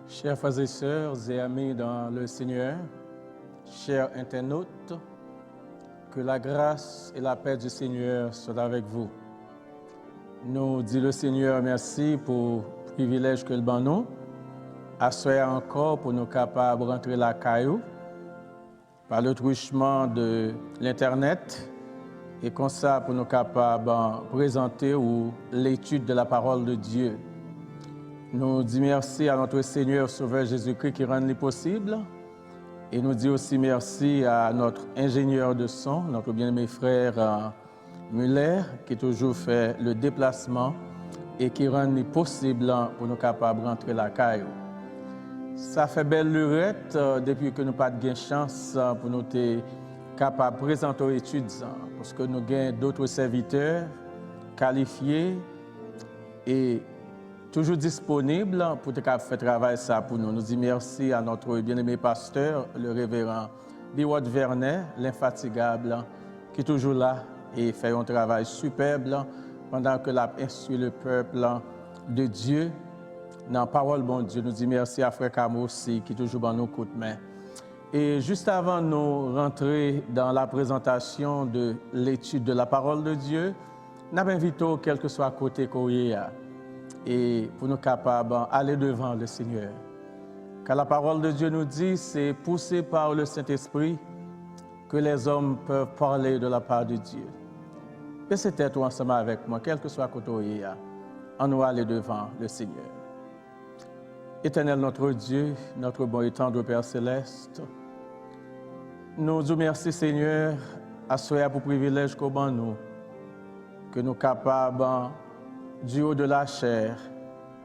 Chers frères et sœurs et amis dans le Seigneur, chers internautes, que la grâce et la paix du Seigneur soient avec vous. Nous disons le Seigneur merci pour le privilège que le ban nous, assoyer encore pour nous capables de rentrer la caillou par le truchement de l'Internet et comme ça pour nous capables de présenter l'étude de la parole de Dieu. Nous disons merci à notre Seigneur Sauveur Jésus-Christ qui rend les possible. Et nous disons aussi merci à notre ingénieur de son, notre bien-aimé frère Muller, qui toujours fait le déplacement et qui rend les possible pour nous capables de rentrer la caille. Ça fait belle lurette depuis que nous n'avons pas de chance pour nous être capables de présenter l'étude, parce que nous avons d'autres serviteurs qualifiés et toujours disponible pour faire travail ça pour nous. Nous disons merci à notre bien-aimé pasteur, le révérend Biwot Vernet, l'infatigable, qui est toujours là et fait un travail superbe pendant que l'a instruit le peuple de Dieu dans la parole bon Dieu. Nous disons merci à Frère Camo aussi, qui est toujours dans nos coups de main. Et juste avant de nous rentrer dans la présentation de l'étude de la parole de Dieu, nous invitons, quel que soit côté Korea, et pour nous capables d'aller devant le Seigneur. Car la parole de Dieu nous dit, c'est poussé par le Saint-Esprit que les hommes peuvent parler de la part de Dieu. Baissez tête ensemble avec moi, quel que soit côté, en nous aller devant le Seigneur. Éternel notre Dieu, notre bon et tendre Père Céleste, nous vous remercions Seigneur, à ce pour privilège qu'on a nous, que nous sommes capables du haut de la chair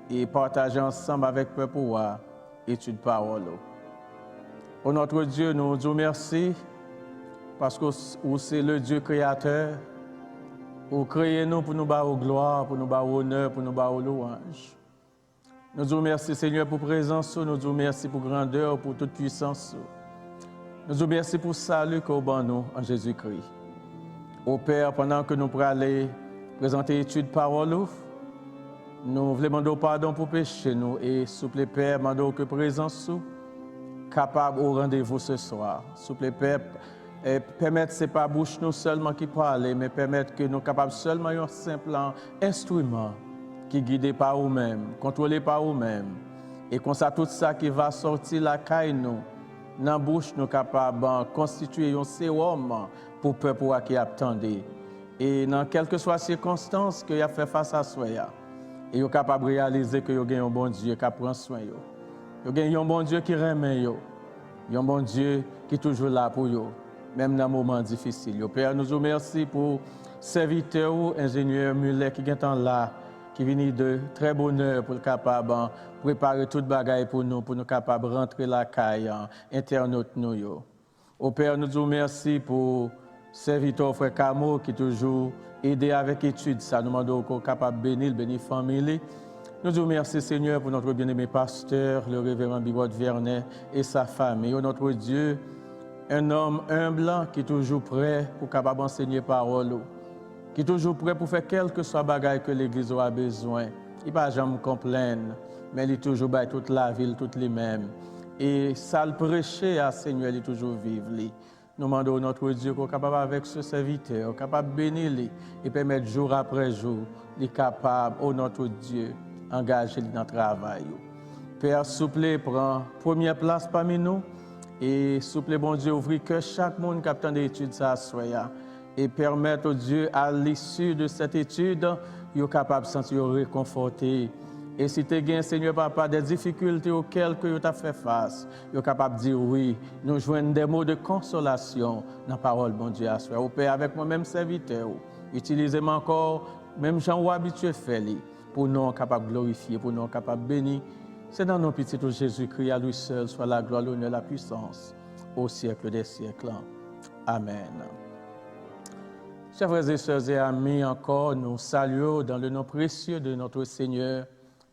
et partager ensemble avec le peuple étude parole. Ô notre Dieu, nous vous remercions parce que vous c'est le Dieu créateur. Vous créez nous pour nous battre gloire, pour nous battre honneur, pour nous battre louange. Nous vous remercions Seigneur pour présence, nous vous remercions pour grandeur, pour toute puissance. Nous vous remercions pour salut que vous nous en Jésus-Christ. Ô Père, pendant que nous pourrons présenter l'étude parole, nous voulons demander pardon pour pécher nous et souple Père, demandons que présence capable au rendez-vous ce soir. Souple Père, permettre c'est pas bouche nous seulement qui parle, mais permettre que nous capables seulement un simple instrument qui guidé par vous-même, contrôlé par vous-même, et comme ça tout ça qui va sortir la caille nous, dans la bouche nous capables de constituer un sérum pour le peuple qui attendait. Et dans quelles que soient les circonstances qu'il a fait face à soi. Et vous êtes capable de réaliser que vous avez un bon Dieu qui prend soin de vous. Vous avez un bon Dieu qui remet vous. Un bon Dieu qui est toujours là pour vous, même dans les moments difficiles. Père, nous vous remercions pour serviteur, ingénieur Muller qui est là, qui vient de très bonne heure pour être capable de préparer toute bagaille pour nous capables de rentrer la caille, internaute nous. Au Père, nous vous remercions pour serviteur frère Camo qui toujours aidé avec l'étude, ça nous demandons qu'on soit capable de bénir la famille. Nous vous remercions Seigneur pour notre bien-aimé pasteur, le révérend Biwot Vernet et sa famille. Oh, notre Dieu, un homme humble qui est toujours prêt pour capable enseigner parole, qui est toujours prêt pour faire quel que soit bagaille que l'Église a besoin. Il ne va jamais complaindre, mais il est toujours dans toute la ville, toutes les mêmes. Et ça le prêcher à Seigneur, il est toujours vivre. Nous demandons notre Dieu qu'on est capable avec ce serviteur, capable de bénir et permettre jour après jour, il est capable, oh notre Dieu, engager dans le travail. Père, s'il vous plaît, prends première place parmi nous et s'il vous plaît, bon Dieu, ouvrir que chaque monde qui a tant d'études ça soit et permettre au Dieu, à l'issue de cette étude, il est capable de se sentir réconforté. Et si tu as, Seigneur Papa, des difficultés auxquelles tu as fait face, tu es capable de dire oui, nous joignons des mots de consolation dans la parole, bon Dieu, à soi. Au Père, avec moi-même serviteur, utilisez-moi encore, même gens habitués à faire, pour nous capables de glorifier, pour nous capables de bénir C'est dans nos petits tout Jésus-Christ, à lui seul, soit la gloire, l'honneur, la puissance, au siècle des siècles. Amen. Chers frères et sœurs et amis, encore nous saluons dans le nom précieux de notre Seigneur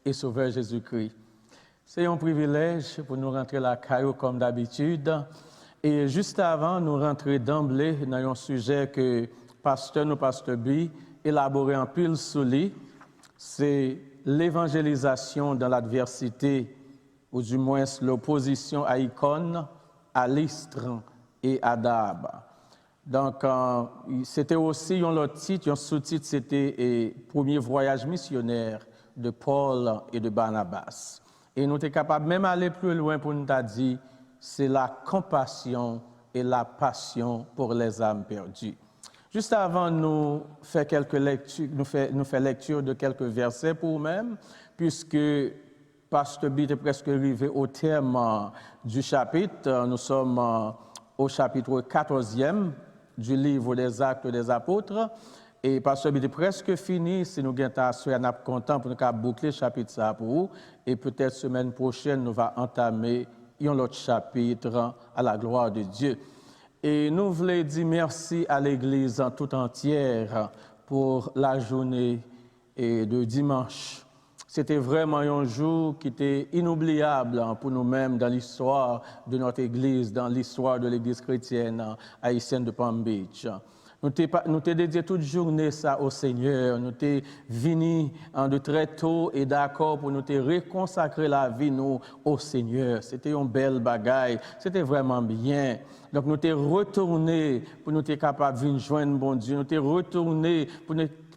et Sauveur Jésus-Christ. C'est un privilège pour nous rentrer la caillou comme d'habitude. Et juste avant, nous rentrer d'emblée dans un sujet que pasteur B élaboré en pile sous lui, c'est l'évangélisation dans l'adversité, ou du moins l'opposition à Icône, à Lystre et à Derbe. Donc, c'était aussi un autre titre, un sous-titre, c'était Premier voyage missionnaire de Paul et de Barnabas. Et nous sommes capables même d'aller plus loin pour nous dire, c'est la compassion et la passion pour les âmes perdues. Juste avant, nous faire quelques lectures, nous faire lecture de quelques versets pour nous-mêmes, puisque Pasteur B est presque arrivé au terme du chapitre. Nous sommes au chapitre 14e du livre des Actes des Apôtres. Et Pasteur B est presque fini. Si nous sommes contents pour nous boucler le chapitre ça pour vous. Et peut-être semaine prochaine, nous allons entamer un autre chapitre à la gloire de Dieu. Et nous voulons dire merci à l'Église en tout entière pour la journée de dimanche. C'était vraiment un jour qui était inoubliable pour nous-mêmes dans l'histoire de notre Église, dans l'histoire de l'Église chrétienne haïtienne de Palm Beach. Nous t'avons dédié toute journée ça au Seigneur. Nous t'avons venu de très tôt et d'accord pour nous reconsacrer la vie nous au Seigneur. C'était une belle bagaille. C'était vraiment bien. Donc nous t'avons retourné pour nous être capables de joindre bon Dieu. Nous t'avons retourné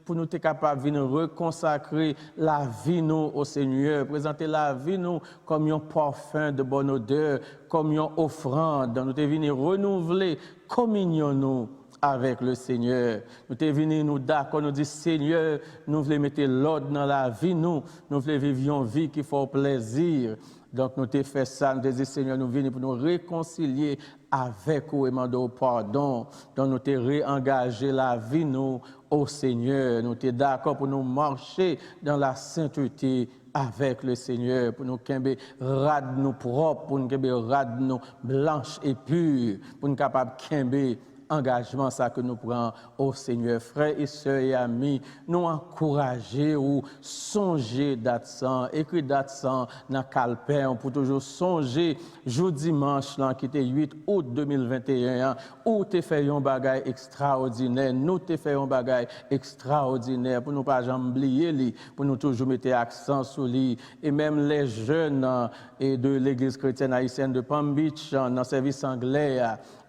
pour nous être capables de reconsacrer la vie nous au Seigneur, présenter la vie nous comme un parfum de bonne odeur, comme une offrande. Nous t'avons venu renouveler communion nous avec le Seigneur. Nous sommes venus nous d'accord, nous disons Seigneur, nous voulons mettre l'ordre dans la vie, nous voulons vivre une vie qui fait plaisir. Donc nous avons fait ça, nous disons Seigneur, nous venons pour nous réconcilier avec vous et demander pardon. Donc nous avons réengagé la vie nous au Seigneur. Nous sommes d'accord pour nous marcher dans la sainteté avec le Seigneur, pour nous qu'aimer rad nous propres, pour nous qu'aimer rad nous blanches et pures, pour nous capables qu'aimer engagement ça que nous prenons au Seigneur. Frères et sœurs et amis, nous encourager ou songer d'atsan, écrit d'atsan dans calepin pour toujours songer jour dimanche là qui était 8 août 2021 où tu fait un bagage extraordinaire, nous te fait un bagage extraordinaire pour nous pas jamais oublier lui, pour nous toujours mettre accent sur lui et même les jeunes et de l'église chrétienne haïtienne de Palm Beach dans le service anglais,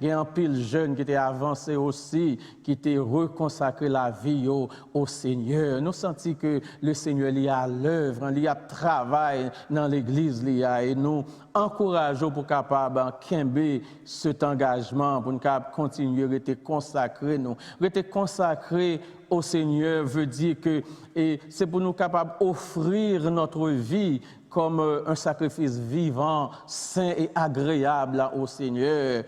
il y a un pile jeune qui était avancé aussi, qui était reconsacré la vie au Seigneur. Nous sentons que le Seigneur est à l'œuvre, il y a travail dans l'église, et nous encourageons pour capable de cet engagement, pour nous continuer à rester consacrés. Rester consacrés au Seigneur veut dire que c'est pour nous capables d'offrir notre vie comme un sacrifice vivant, saint et agréable au Seigneur.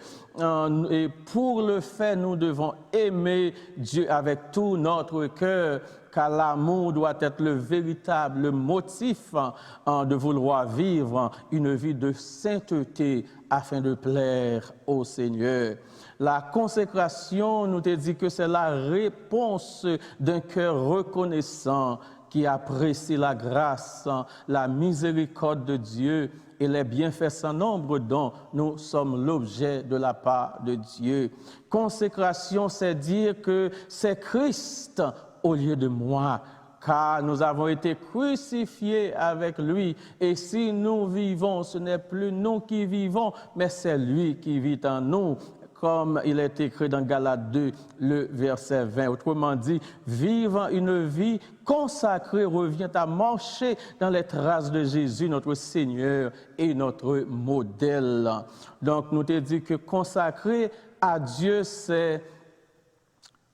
Et pour le faire, nous devons aimer Dieu avec tout notre cœur, car l'amour doit être le véritable motif de vouloir vivre une vie de sainteté afin de plaire au Seigneur. La consécration, nous te dit que c'est la réponse d'un cœur reconnaissant qui apprécie la grâce, la miséricorde de Dieu et les bienfaits sans nombre dont nous sommes l'objet de la part de Dieu. Consécration, c'est dire que c'est Christ au lieu de moi, car nous avons été crucifiés avec lui. Et si nous vivons, ce n'est plus nous qui vivons, mais c'est lui qui vit en nous. Comme il est écrit dans Galates 2, le verset 20. Autrement dit, vivre une vie consacrée revient à marcher dans les traces de Jésus, notre Seigneur et notre modèle. Donc, nous te dit que consacrer à Dieu, c'est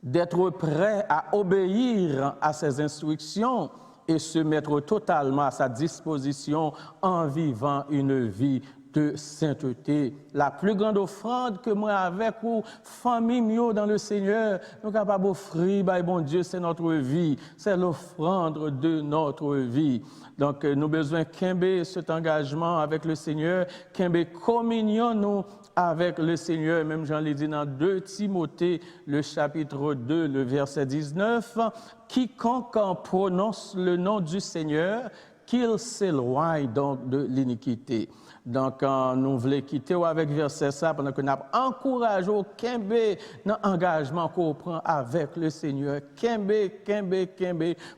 d'être prêt à obéir à ses instructions et se mettre totalement à sa disposition en vivant une vie de sainteté. La plus grande offrande que moi avec ou famille mio dans le Seigneur, nous sommes capables d'offrir, bon Dieu, c'est notre vie, c'est l'offrande de notre vie. Donc, nous avons besoin de cet engagement avec le Seigneur, de communion nous avec le Seigneur. Même Jean l'a dit dans 2 Timothée, le chapitre 2, le verset 19, « Quiconque en prononce le nom du Seigneur, qu'il s'éloigne donc de l'iniquité. » Donc, nous voulons quitter avec verset ça pendant que nous encourageons au Kembe dans l'engagement qu'on prend avec le Seigneur. Kembe,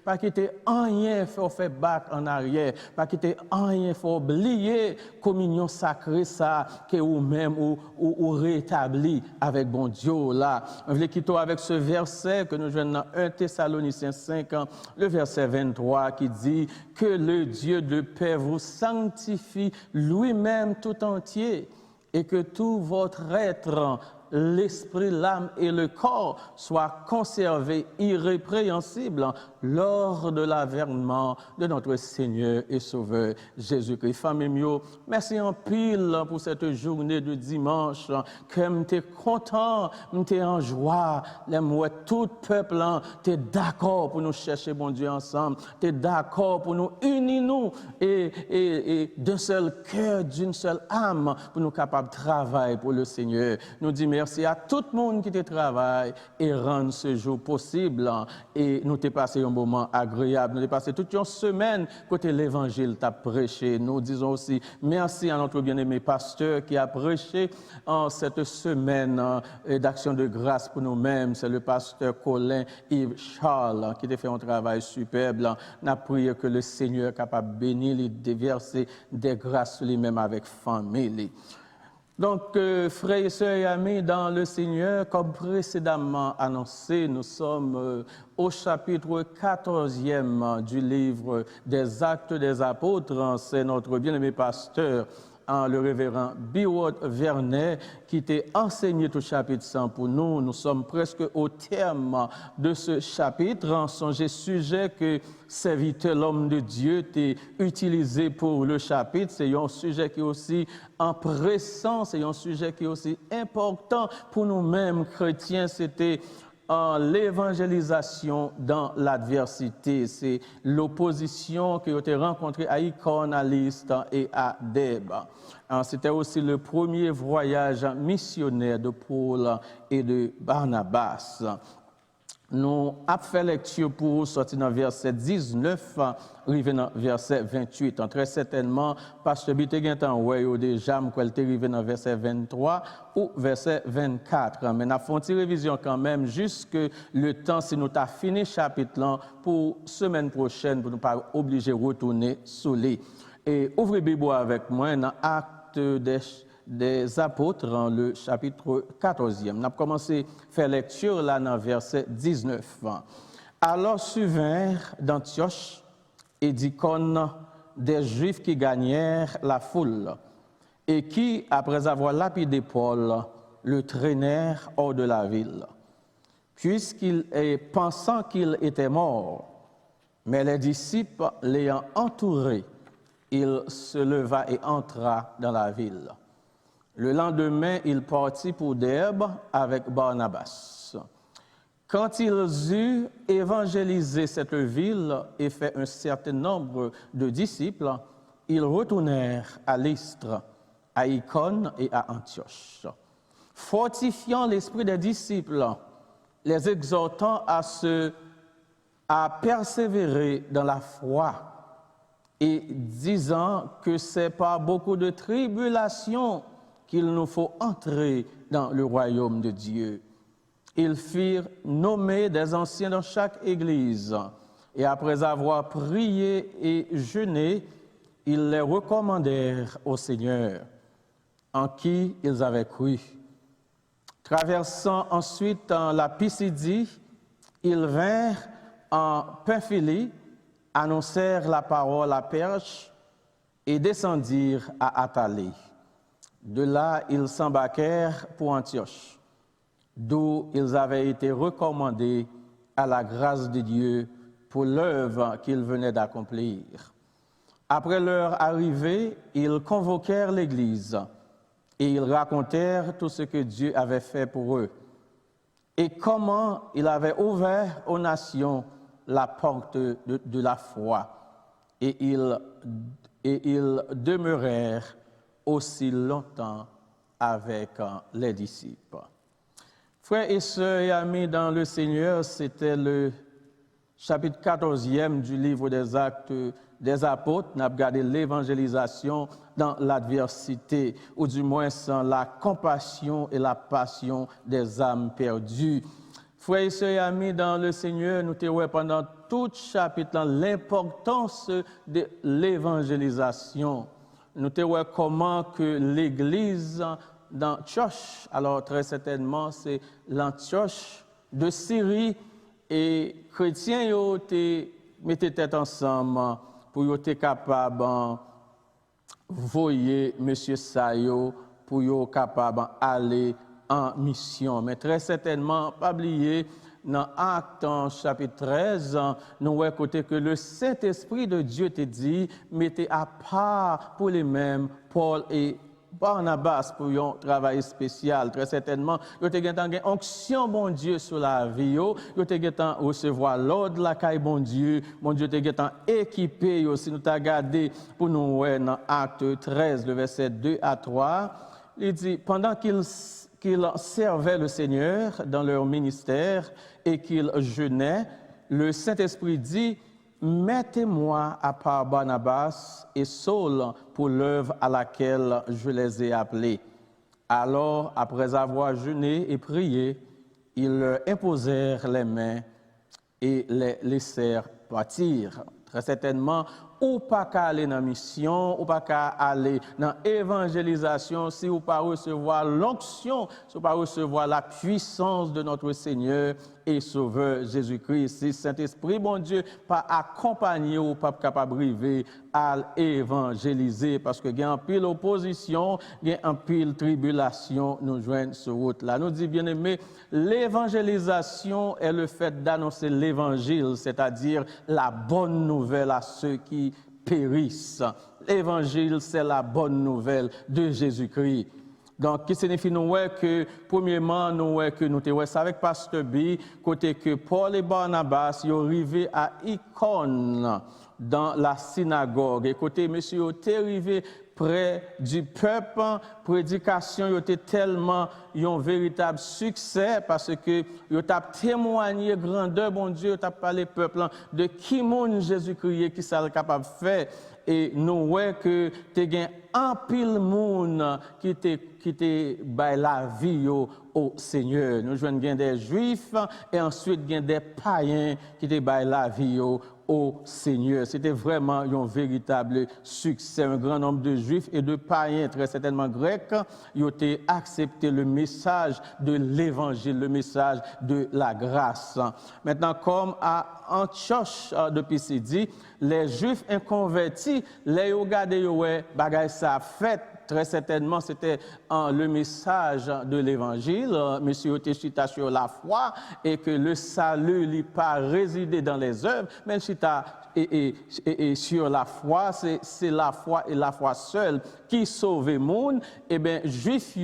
pas quitter rien, faut faire back en arrière, pas quitter rien, faut oublier communion sacrée ça que vous-même ou rétabli avec bon Dieu là. On veut quitter avec ce verset que nous jouons dans 1 Thessaloniciens 5, le verset 23 qui dit que le Dieu de paix vous sanctifie lui-même tout entier et que tout votre être, l'esprit, l'âme et le corps soient conservés irrépréhensibles lors de l'avènement de notre Seigneur et Sauveur Jésus-Christ. Famille mio, merci en pile pour cette journée de dimanche, que m'étais content, m'étais en joie, tout peuple, t'es d'accord pour nous chercher bon Dieu ensemble, t'es d'accord pour nous unir nous et d'un seul cœur, d'une seule âme, pour nous capables de travailler pour le Seigneur. Nous disons merci à tout le monde qui travaille et rend ce jour possible. Et nous t'ai passé un moment agréable. Nous t'ai passé toute une semaine côté l'évangile t'a prêché. Nous disons aussi merci à notre bien-aimé pasteur qui a prêché en cette semaine d'action de grâce pour nous-mêmes. C'est le pasteur Colin Yves Charles qui a fait un travail superbe. Nous prions que le Seigneur est capable de bénir et de déverser des grâces lui-même avec famille. Donc, frères et sœurs et amis dans le Seigneur, comme précédemment annoncé, nous sommes au chapitre 14e du livre des Actes des Apôtres. C'est notre bien-aimé pasteur, le révérend Biwott Vernet, qui t'a enseigné tout chapitre 100 pour nous. Nous sommes presque au terme de ce chapitre. Songez sujet que serviteur l'homme de Dieu t'a utilisé pour le chapitre. C'est un sujet qui est aussi pressant, c'est un sujet qui est aussi important pour nous-mêmes chrétiens. C'était l'évangélisation dans l'adversité. C'est l'opposition qui a été rencontrée à Icône, à Lystre et à Dèbe. C'était aussi le premier voyage missionnaire de Paul et de Barnabas. Nous avons fait lecture pour sortir dans verset 19, arriver dans verset 28. Très certainement, Pasteur Biteguentan, ouais, déjà, je suis arrivé dans verset 23 ou verset 24. Mais nous avons fait une révision quand même, jusque le temps, si nous avons fini le chapitre là, pour semaine prochaine, pour ne pas obliger de retourner sous les. Et ouvrez Bible avec moi dans Actes des Apôtres, le chapitre 14e. On a commencé à faire lecture là dans verset 19. Alors survinrent d'Antioche et d'Icône des Juifs qui gagnèrent la foule et qui, après avoir lapidé Paul, le traînèrent hors de la ville, pensant qu'il était mort. Mais les disciples l'ayant entouré, il se leva et entra dans la ville. Le lendemain, il partit pour Dèbe avec Barnabas. Quand ils eurent évangélisé cette ville et fait un certain nombre de disciples, ils retournèrent à Lystre, à Icône et à Antioche, fortifiant l'esprit des disciples, les exhortant à persévérer dans la foi et disant que c'est par beaucoup de tribulations qu'il nous faut entrer dans le royaume de Dieu. Ils firent nommer des anciens dans chaque église, et après avoir prié et jeûné, ils les recommandèrent au Seigneur, en qui ils avaient cru. Traversant ensuite la Pisidie, ils vinrent en Pamphylie, annoncèrent la parole à Perge et descendirent à Athalie. De là, ils s'embarquèrent pour Antioche, d'où ils avaient été recommandés à la grâce de Dieu pour l'œuvre qu'ils venaient d'accomplir. Après leur arrivée, ils convoquèrent l'Église et ils racontèrent tout ce que Dieu avait fait pour eux et comment il avait ouvert aux nations la porte de la foi. Et ils demeurèrent aussi longtemps avec les disciples. Frères et sœurs et amis dans le Seigneur, c'était le chapitre 14e du livre des Actes des Apôtres. Nous avons regardé l'évangélisation dans l'adversité, ou du moins sans la compassion et la passion des âmes perdues. Frères et sœurs et amis dans le Seigneur, nous avons vu pendant tout le chapitre l'importance de l'évangélisation. Nous avons vu comment que l'Église dans Antioche, alors très certainement c'est l'Antioche de Syrie, et chrétiens ils mettaient tête ensemble pour être capables de voyer M. Sayo pour être capables d'aller en mission. Mais très certainement, pas oublier, dans Actes chapitre 13, nous voyons côté que le Saint-Esprit de Dieu te dit, mettez à part pour les mêmes Paul et Barnabas pour un travail spécial. Très certainement, vous avez une onction, bon Dieu, sur la vie. Vous avez recevoir l'ordre, la caille, bon Dieu. Bon Dieu, vous avez équipé. Si nous avons regardé pour nous, dans Acte 13, le verset 2 à 3, il dit, pendant qu'ils servaient le Seigneur dans leur ministère et qu'ils jeûnaient, le Saint-Esprit dit, mettez-moi à part Barnabas et Saul pour l'œuvre à laquelle je les ai appelés. Alors, après avoir jeûné et prié, ils leur imposèrent les mains et les laissèrent partir. Très certainement, ou pas qu'à aller dans la mission, ou pas qu'à aller dans l'évangélisation, si vous pas recevoir l'onction, si vous pas recevoir la puissance de notre Seigneur et Sauveur Jésus-Christ. Si Saint-Esprit, bon Dieu, pas accompagné ou pas capable d'arriver à évangéliser, parce que il y a un pile opposition, il y a un pile tribulation, nous joignent sur route là. Nous dit bien aimé, l'évangélisation est le fait d'annoncer l'évangile, c'est-à-dire la bonne nouvelle à ceux qui périssent. L'évangile, c'est la bonne nouvelle de Jésus-Christ. Donc, qui signifie nous que, premièrement, nous que nous sommes avec Pasteur B, côté que Paul et Barnabas sont arrivés à Icône dans la synagogue. Et côté monsieur, est arrivé près du peuple, prédication était tellement un véritable succès parce que yo t'a témoigné grandeur bon Dieu, t'a parlé peuple de qui mon Jésus-Christ qui ça capable faire. Et nous voyons que tu as un pile monde qui te bail la vie au Seigneur. Nous jouons des Juifs et ensuite des païens qui te bail la vie au Seigneur. C'était vraiment un véritable succès. Un grand nombre de Juifs et de païens, très certainement grecs, ils ont accepté le message de l'Évangile, le message de la grâce. Maintenant, comme à Antioche de Pisidie, les Juifs inconvertis, les regardés, bagay ça fait. Très certainement, c'était le message de l'Évangile. Monsieur était chita sur la foi et que le salut n'est pas résidé dans les œuvres, mais chita et sur la foi, c'est la foi et la foi seule qui sauve le monde. Eh bien, Juifs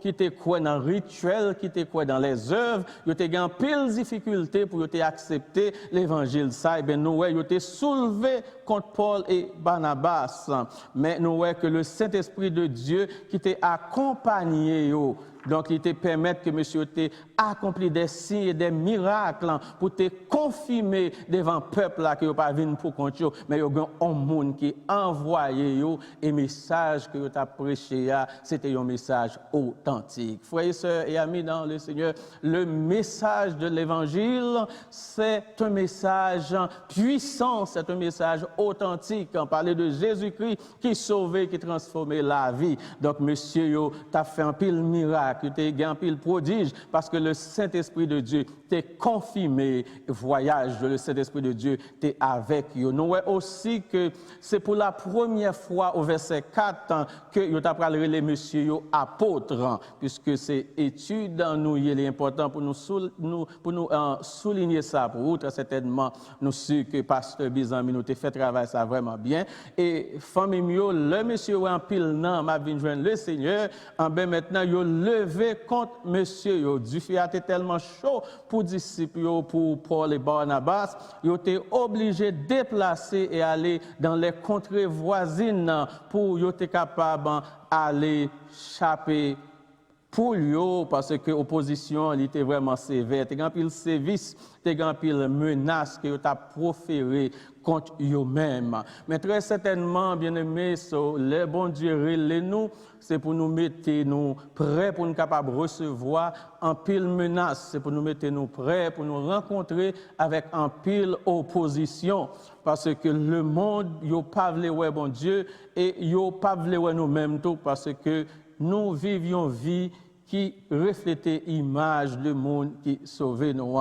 qui étaient quoi dans le rituel, qui étaient quoi dans les œuvres, ils étaient en pile difficulté pour accepter l'Évangile. Ça, eh bien, nous ils étaient soulevés contre Paul et Barnabas. Mais nous voyons que le Saint-Esprit de Dieu qui t'a accompagné, donc il te permet que monsieur t'ait accompli des signes et des miracles pour te confirmer devant le peuple là que pas venu pour compte, mais il y a un monde qui envoyé et message que tu as prêché, c'était un message authentique. Frères et sœurs et amis dans le Seigneur, le message de l'Évangile, c'est un message puissant, c'est un message authentique. On parlait de Jésus-Christ qui sauvait, qui transformait la vie. Donc monsieur, tu as fait un pile miracle. miracles, il y a un pile prodige, parce que le Saint-Esprit de Dieu t'a confirmé voyage de le Saint-Esprit de Dieu t'es avec eux. Nous voyons aussi que c'est pour la première fois au verset 4 que nous avons les messieurs apôtres, puisque c'est étude nous il est important pour nous souligner ça pour vous. Très certainement nous sûr que pasteur Bizami nous fait travail ça vraiment bien et famille mio le monsieur en pile nan m'a vinn joindre le Seigneur en ben maintenant yo levé contre monsieur yo du fait était tellement chaud pour disciples pour Paul et Barnabas, ils étaient obligés de déplacer et aller dans les contrées voisines pour être capables d'aller chapper pour lui, parce que l'opposition était vraiment sévère. Il y a un service, il y a une menace que vous avez proféré contre eux-mêmes. Mais très certainement, bien aimés, le bon Dieu, nous, c'est pour nous mettre nous prêts pour nous capables de recevoir un pile menace. C'est pour nous mettre nous prêts pour nous rencontrer avec un pile opposition. Parce que le monde, il n'a pas voulu voir bon Dieu et il n'a pas voulu voir nous-mêmes tout parce que nous vivions vie qui reflétait l'image du monde qui sauvait nous.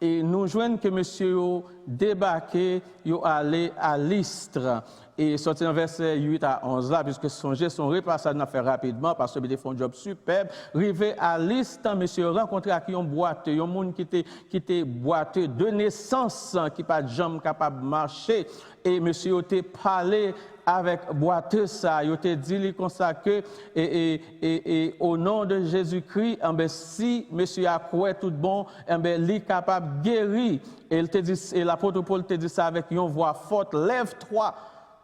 Et nous joignons que monsieur débarqué, il allé à Lystre. Et sorti dans verset 8 à 11 là, puisque songez son repassage n'a fait rapidement, parce que il fait un job superbe. Rivé à Lystre, monsieur rencontré avec un boiteux, un monde qui était boiteux de naissance, qui pas de jambes capable de marcher. Et monsieur était parlé avec boiteux ça, il te dit comme ça que et au nom de Jésus-Christ, si monsieur a quoi tout bon, il est capable de guérir. Et l'apôtre Paul te dit ça avec une voix forte, lève-toi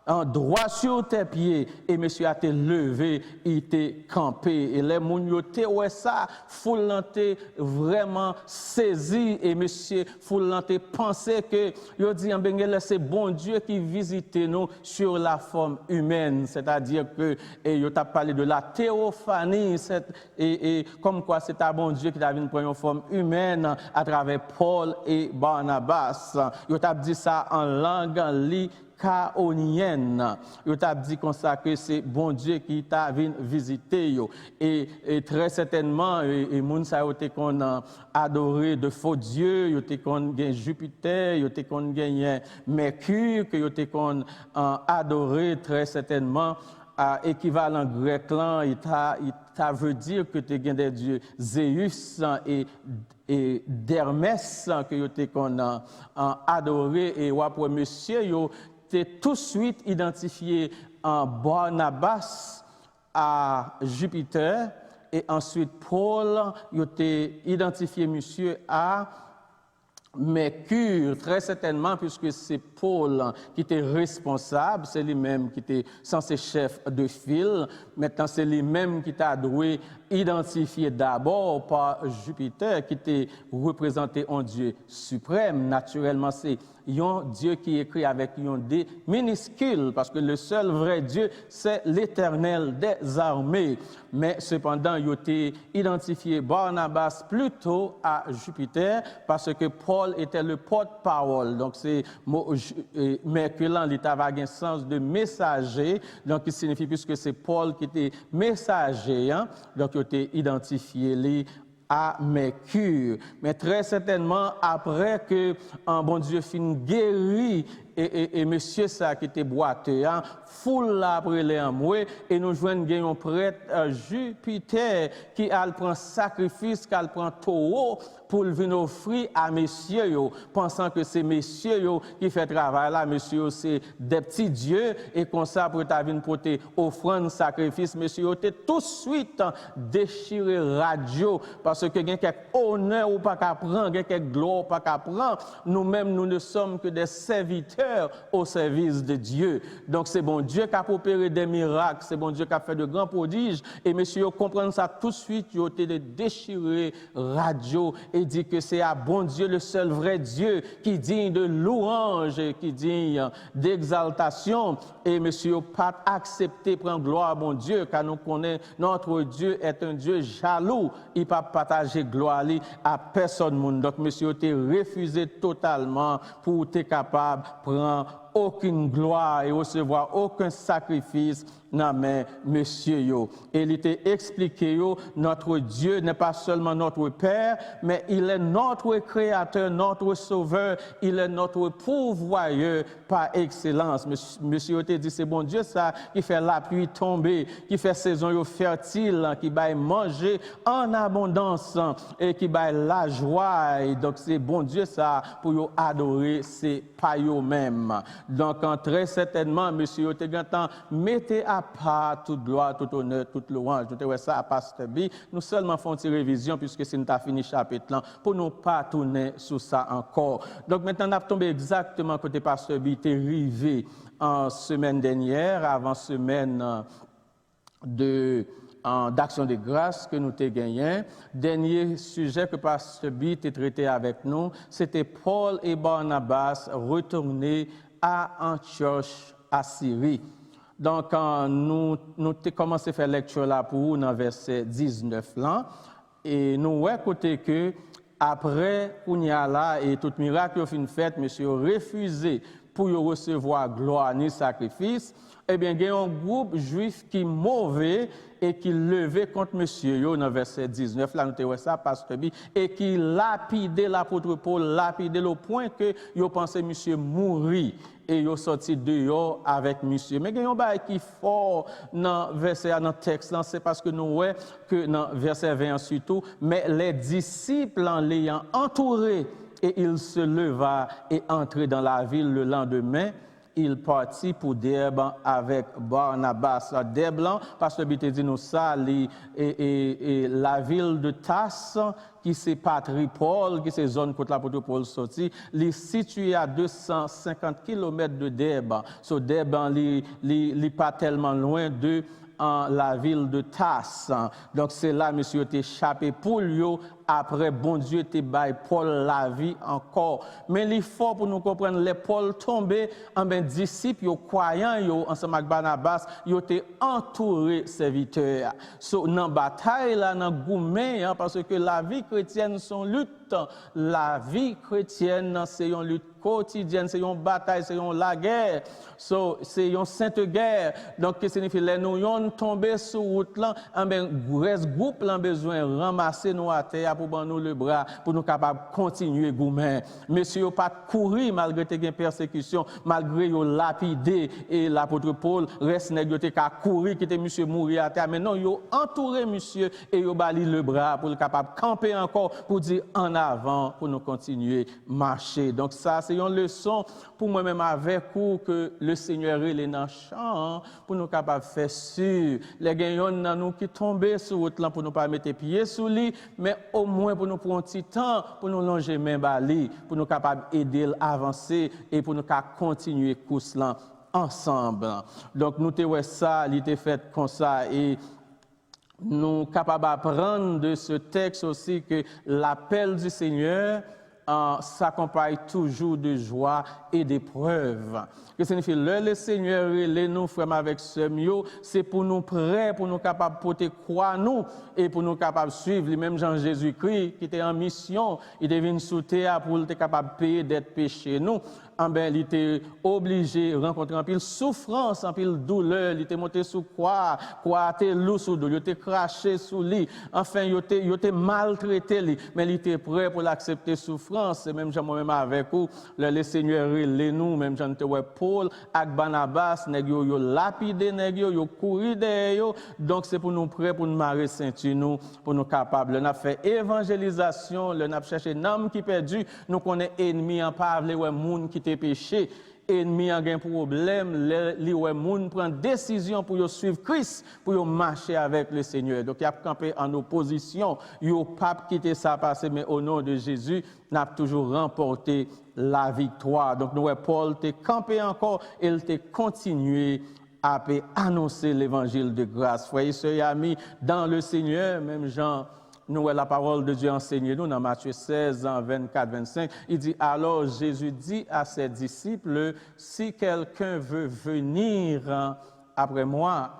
en droit sur tes pieds et monsieur a été levé, il était campé et les gens qui ont ça, foule l'anté vraiment saisi et monsieur foule l'anté pensé que il dit c'est bon Dieu qui visite nous sur la forme humaine, c'est-à-dire que il a parlé de la théophanie et comme quoi c'est un bon Dieu qui a venu prendre une forme humaine à travers Paul et Barnabas. Il a dit ça en langue caonienne. Il t'a dit comme ça que c'est bon Dieu qui t'a venu visiter et très certainement et moun sa yo te kon adoré de faux dieux, yo te kon gen Jupiter, yo te kon gen Mercure que yo te kon adoré très certainement équivalent grec là il veut dire que tu gen des dieux Zeus et d'Hermès que yo te kon adoré et ou après monsieur yo tout de suite identifié en Barnabas à Jupiter et ensuite Paul, il a identifié monsieur à Mercure, très certainement, puisque c'est Paul qui était responsable, c'est lui-même qui était censé chef de file. Maintenant, c'est lui-même qui t'a doué identifié d'abord par Jupiter, qui était représenté en Dieu suprême. Naturellement, c'est un Dieu qui écrit avec un D minuscule, parce que le seul vrai Dieu, c'est l'Éternel des armées. Mais cependant, il a été identifié Barnabas plutôt à Jupiter, parce que Paul était le porte-parole. Donc, c'est Mercure, l'État va avoir un sens de messager, donc il signifie puisque c'est Paul qui était messager, hein? Donc il a été identifié lui à Mercure. Mais très certainement, après que un bon Dieu fin guéri et monsieur ça qui était boiteux, hein, foule là après les amoués, et nous joignons un prêtre Jupiter qui a prend sacrifice, qui prend taureau pour venir offrir à messieurs, pensant que c'est messieurs qui fait travail là, messieurs c'est des petits dieux, et comme ça pour ta venir porter offrande, sacrifice, messieurs tout de suite déchiré radio, parce que quelques honneur ou pas qu'à prendre, quelques gloire pas qu'à prendre, nous-mêmes nous ne sommes que des serviteurs au service de Dieu. Donc c'est bon Dieu qui a opéré des miracles, c'est bon Dieu qui a fait de grands prodiges, et messieurs comprennent ça tout de suite, ils ont été déchirés radio et dit que c'est à bon Dieu, le seul vrai Dieu, qui digne de louange, qui digne d'exaltation. Et monsieur, pas accepté prendre gloire à bon Dieu, car nous connaissons notre Dieu est un Dieu jaloux. Il ne peut pas partager gloire à personne. Donc monsieur, tu refusé totalement pour être capable de prendre aucune gloire et recevoir aucun sacrifice dans mes monsieur yo. Et il était expliqué yo, notre Dieu n'est pas seulement notre Père, mais il est notre Créateur, notre Sauveur, il est notre pourvoyeur par excellence. Monsieur te dit c'est bon Dieu ça qui fait la pluie tomber, qui fait saison yo fertile, qui va manger en abondance et qui va la joie. Et donc c'est bon Dieu ça pour yo adorer, c'est pas yo même. Donc très certainement monsieur te gantan mettez à part toute gloire, tout honneur, toute louange. Nous te ça à Pasteur B. Nous seulement faisons une révision puisque c'est nous avons fini chapitre là pour nous pas tourner sur ça encore. Donc maintenant nous avons tombé exactement côté Pasteur B était arrivé en semaine dernière avant semaine d'action de grâce que nous avons gagné. Dernier sujet que Pasteur B a traité avec nous, c'était Paul et Barnabas retournés à Antioche, à Syrie. Donc, nous avons commencé à faire lecture là pour vous dans verset 19 là. Et nous avons écouté que après, on y a là, et tout miracle fin fait, monsieur refusé pour recevoir gloire ni sacrifice. Eh bien, il y a un groupe juif qui est mauvais et qui levait contre monsieur yo dans verset 19 là nous te ça Pasteur B et qui lapidait l'apôtre Paul, lapidait au point que yo pensait monsieur mourir et yo sorti dehors avec monsieur. Mais il y a un bail qui fort dans verset dans texte là, c'est parce que nous ouais que dans verset 20 surtout, mais les disciples en l'ayant entouré et il se leva et entra dans la ville le lendemain. Il partit pour Derbe avec Barnabas. Derbe, parce que Bité dit nous ça, et la ville de Tasse, qui c'est Patripol, qui c'est zone côté l'apôtre Paul sorti, est située à 250 km de Derbe. So Derbe, n'est pas tellement loin de la ville de Tasse. Donc c'est là, monsieur, t'es échappé pour lui. Après, bon Dieu, t'es bail Paul la vie encore. Mais il faut pour nous comprendre, les Paul tombés, en ben disciples, yo croyants, yo ensemble avec Barnabas, yo t'es entouré serviteurs. So, dans bataille là, dans gourmet, parce que la vie chrétienne son lutte. La vie chrétienne, c'est une lutte quotidienne, c'est une bataille, c'est la guerre. So, c'est une sainte guerre. Donc, qu'est-ce que signifie? Les nous tombés sur route là, en ben reste groupe là besoin ramasser nous à terre pour nous le bras pour nous capables continuer gourmet. Monsieur pas courir malgré tes persécutions, malgré yo lapidé et l'apôtre Paul reste nèg yo te ka courir qui était monsieur mourir à terre. Mais non, yo entouré monsieur et yo bali le bras pour le capable camper encore pour dire en avant pour nous continuer marcher. Donc ça c'est une leçon pour moi-même avec vous que le Seigneur est dans champ pour nous capable faire sûr les gagnants dans nous qui tomber sur route là pour nous pas mettre pieds sous lui mais au moins pour nous prendre un petit temps pour nous longer main bali pour nous capable aider à avancer et pour nous continuer course là ensemble. Donc nous te ouais ça il était fait comme ça et nous capables d'apprendre de ce texte aussi que l'appel du Seigneur s'accompagne toujours de joie et d'épreuves. Que signifie le Seigneur les nous frères avec ce mieux, c'est pour nous prêts, pour nous capables de porter croix nous et pour nous capables de suivre le même Jean Jésus-Christ qui était en mission, il devient sous terre pour être capable de payer d'être péché nous. Ben, il était obligé de rencontrer un pile souffrance, un pile douleur, il était monté sous croix était lourd sous dos, il était craché sous lui, enfin il était maltraité, mais il était prêt pour l'accepter souffrance. Et même moi-même avec vous, le Seigneur les nous, même Jean Paul, avec Barnabas, nèg yo lapidé, nèg yo couru derrière, donc c'est pour nous prêts pour nous marrer ceinture nous, pour nous capables. On a fait évangélisation, on a cherché un homme qui perdu, nous connaissons ennemi en parler ouais monde qui te péché, ennemi a un problème, les gens prennent décision pour suivre Christ, pour marcher avec le Seigneur. Donc il a campé en opposition, il n'a pas quitté ça passer, mais au nom de Jésus, n'a toujours remporté la victoire. Donc nous Paul t'a campé encore, et il t'a continué à annoncer l'évangile de grâce. Frères et sœurs et amis, dans le Seigneur, même Jean. Nous, la parole de Dieu enseigne nous dans Matthieu 16, 24-25. Il dit, alors Jésus dit à ses disciples, si quelqu'un veut venir après moi,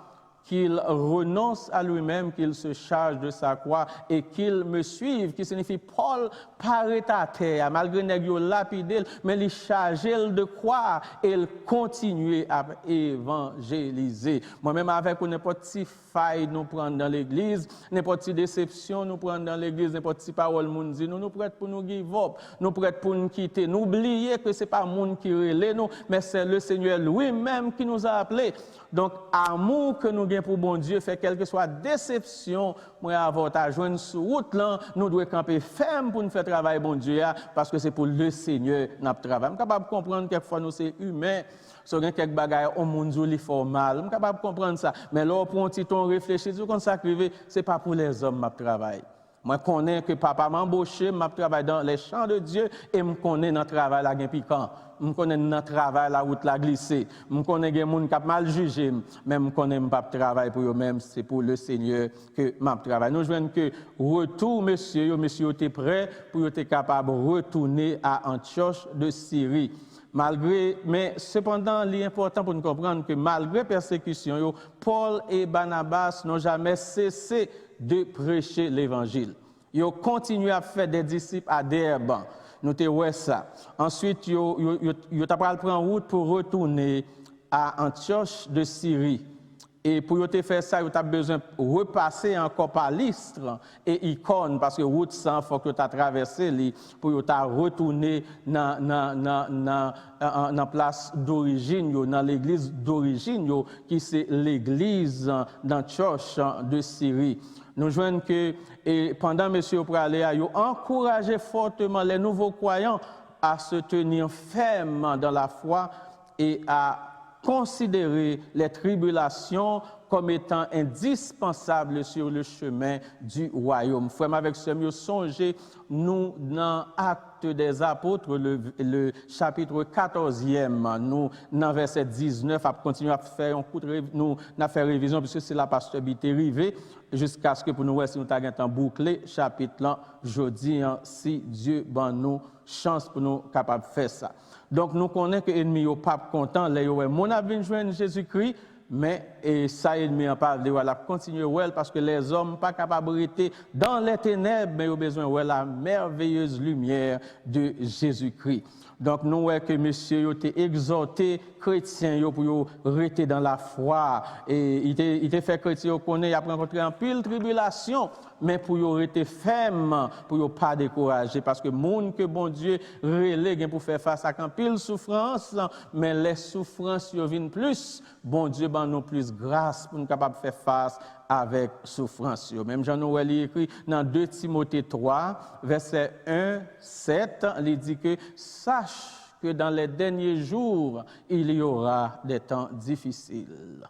qu'il renonce à lui-même, qu'il se charge de sa croix et qu'il me suive, qui signifie Paul paraît à terre, malgré nèg yo lapidé, mais il charge de croix et il continue à évangéliser. Moi-même avec n'importe si faille nous prendre dans l'église, n'importe si déception nous prendre dans l'église, n'importe si parole moun dit nous prêts pour nous give up, nous prêts pour nous quitter. N'oubliez que c'est pas monde qui relève nous, mais c'est le Seigneur lui-même qui nous a appelés. Donc amour que nous gagnons pour bon Dieu fait quelle que soit déception, moi avoir ta joindre sur route là, nous devons camper ferme pour nous faire travailler bon Dieu parce que c'est pour le Seigneur notre travail. Je suis capable de comprendre quelquefois nous c'est humain. So gen quelques bagages au monde li formal, je suis capable de comprendre ça, mais là pour un petit temps réfléchir sur comme ça crivé, c'est pas pour les hommes m'a travail. Moi connais que papa m'a embauché, m'a travaillé dans les champs de Dieu et me connais dans travail la gen piquant. Je connais dans travail la route la glissée. Je connais des gens qui ont mal jugé, mais je connais pas travail pour eux-mêmes, c'est pour le Seigneur que je travaille. Nous jouons que retour monsieur était prêt pour être capable de retourner à Antioche de Syrie. Mais cependant, il est important pour nous comprendre que malgré persécution, Paul et Barnabas n'ont jamais cessé de prêcher l'évangile. Ils ont continué à faire des disciples à Derbe. Nous te ouais ça. Ensuite, ils ont pris en route pour retourner à Antioche de Syrie. Et pour te faire ça, ils ont besoin de repasser encore par Lystre et Icône, parce que route ça, il faut que tu aies traversé pour retourner dans la place d'origine, dans l'église d'origine, qui c'est l'église d'Antioche de Syrie. Nous voyons que pendant M. Pralé a encouragé fortement les nouveaux croyants à se tenir fermes dans la foi et à considérer les tribulations comme étant indispensables sur le chemin du royaume. Frère, avec ce mieux songer, nous, dans Actes des Apôtres, le chapitre 14e, nous, dans verset 19, à continuer à faire un coup de nous, à faire révision, puisque c'est la pastorité arrivée, jusqu'à ce que pour nous, si nous avons bouclé chapitre là, jeudi, si Dieu ben nous chance pour nous capables de faire ça. Donc, nous connaissons que l'ennemi n'est pas content, mon avis joindre Jésus-Christ, mais ça, l'ennemi en parle de la continuer parce que les hommes ne sont pas capables de rester dans les ténèbres, mais ils ont besoin de la merveilleuse lumière de Jésus-Christ. Donc, nous voyons que monsieur a exhorté chrétiens pour rester dans la foi. Et il a fait chrétien connaître, il a rencontré en pile tribulation, mais pour rester ferme, pour ne pas décourager. Parce que le monde que bon Dieu relègue pour faire face à un pile souffrance, mais les souffrances viennent plus. Bon Dieu ben nous plus grâce pour nous capables de faire face avec souffrance. Même Jean-Noël écrit dans 2 Timothée 3, verset 1, 7, il dit que sache que dans les derniers jours, il y aura des temps difficiles.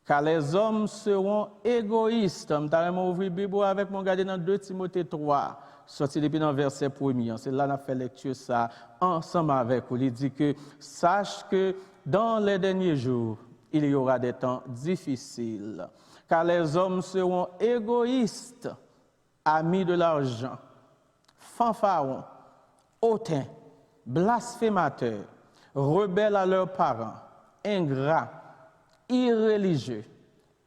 Car les hommes seront égoïstes. Je vais ouvrir la Bible avec mon garder dans 2 Timothée 3, sorti depuis dans le verset 1er. C'est là qu'on a fait lecture ça ensemble avec vous. Il dit que sache que dans les derniers jours, il y aura des temps difficiles. Car les hommes seront égoïstes, amis de l'argent, fanfarons, hautains, blasphémateurs, rebelles à leurs parents, ingrats, irréligieux,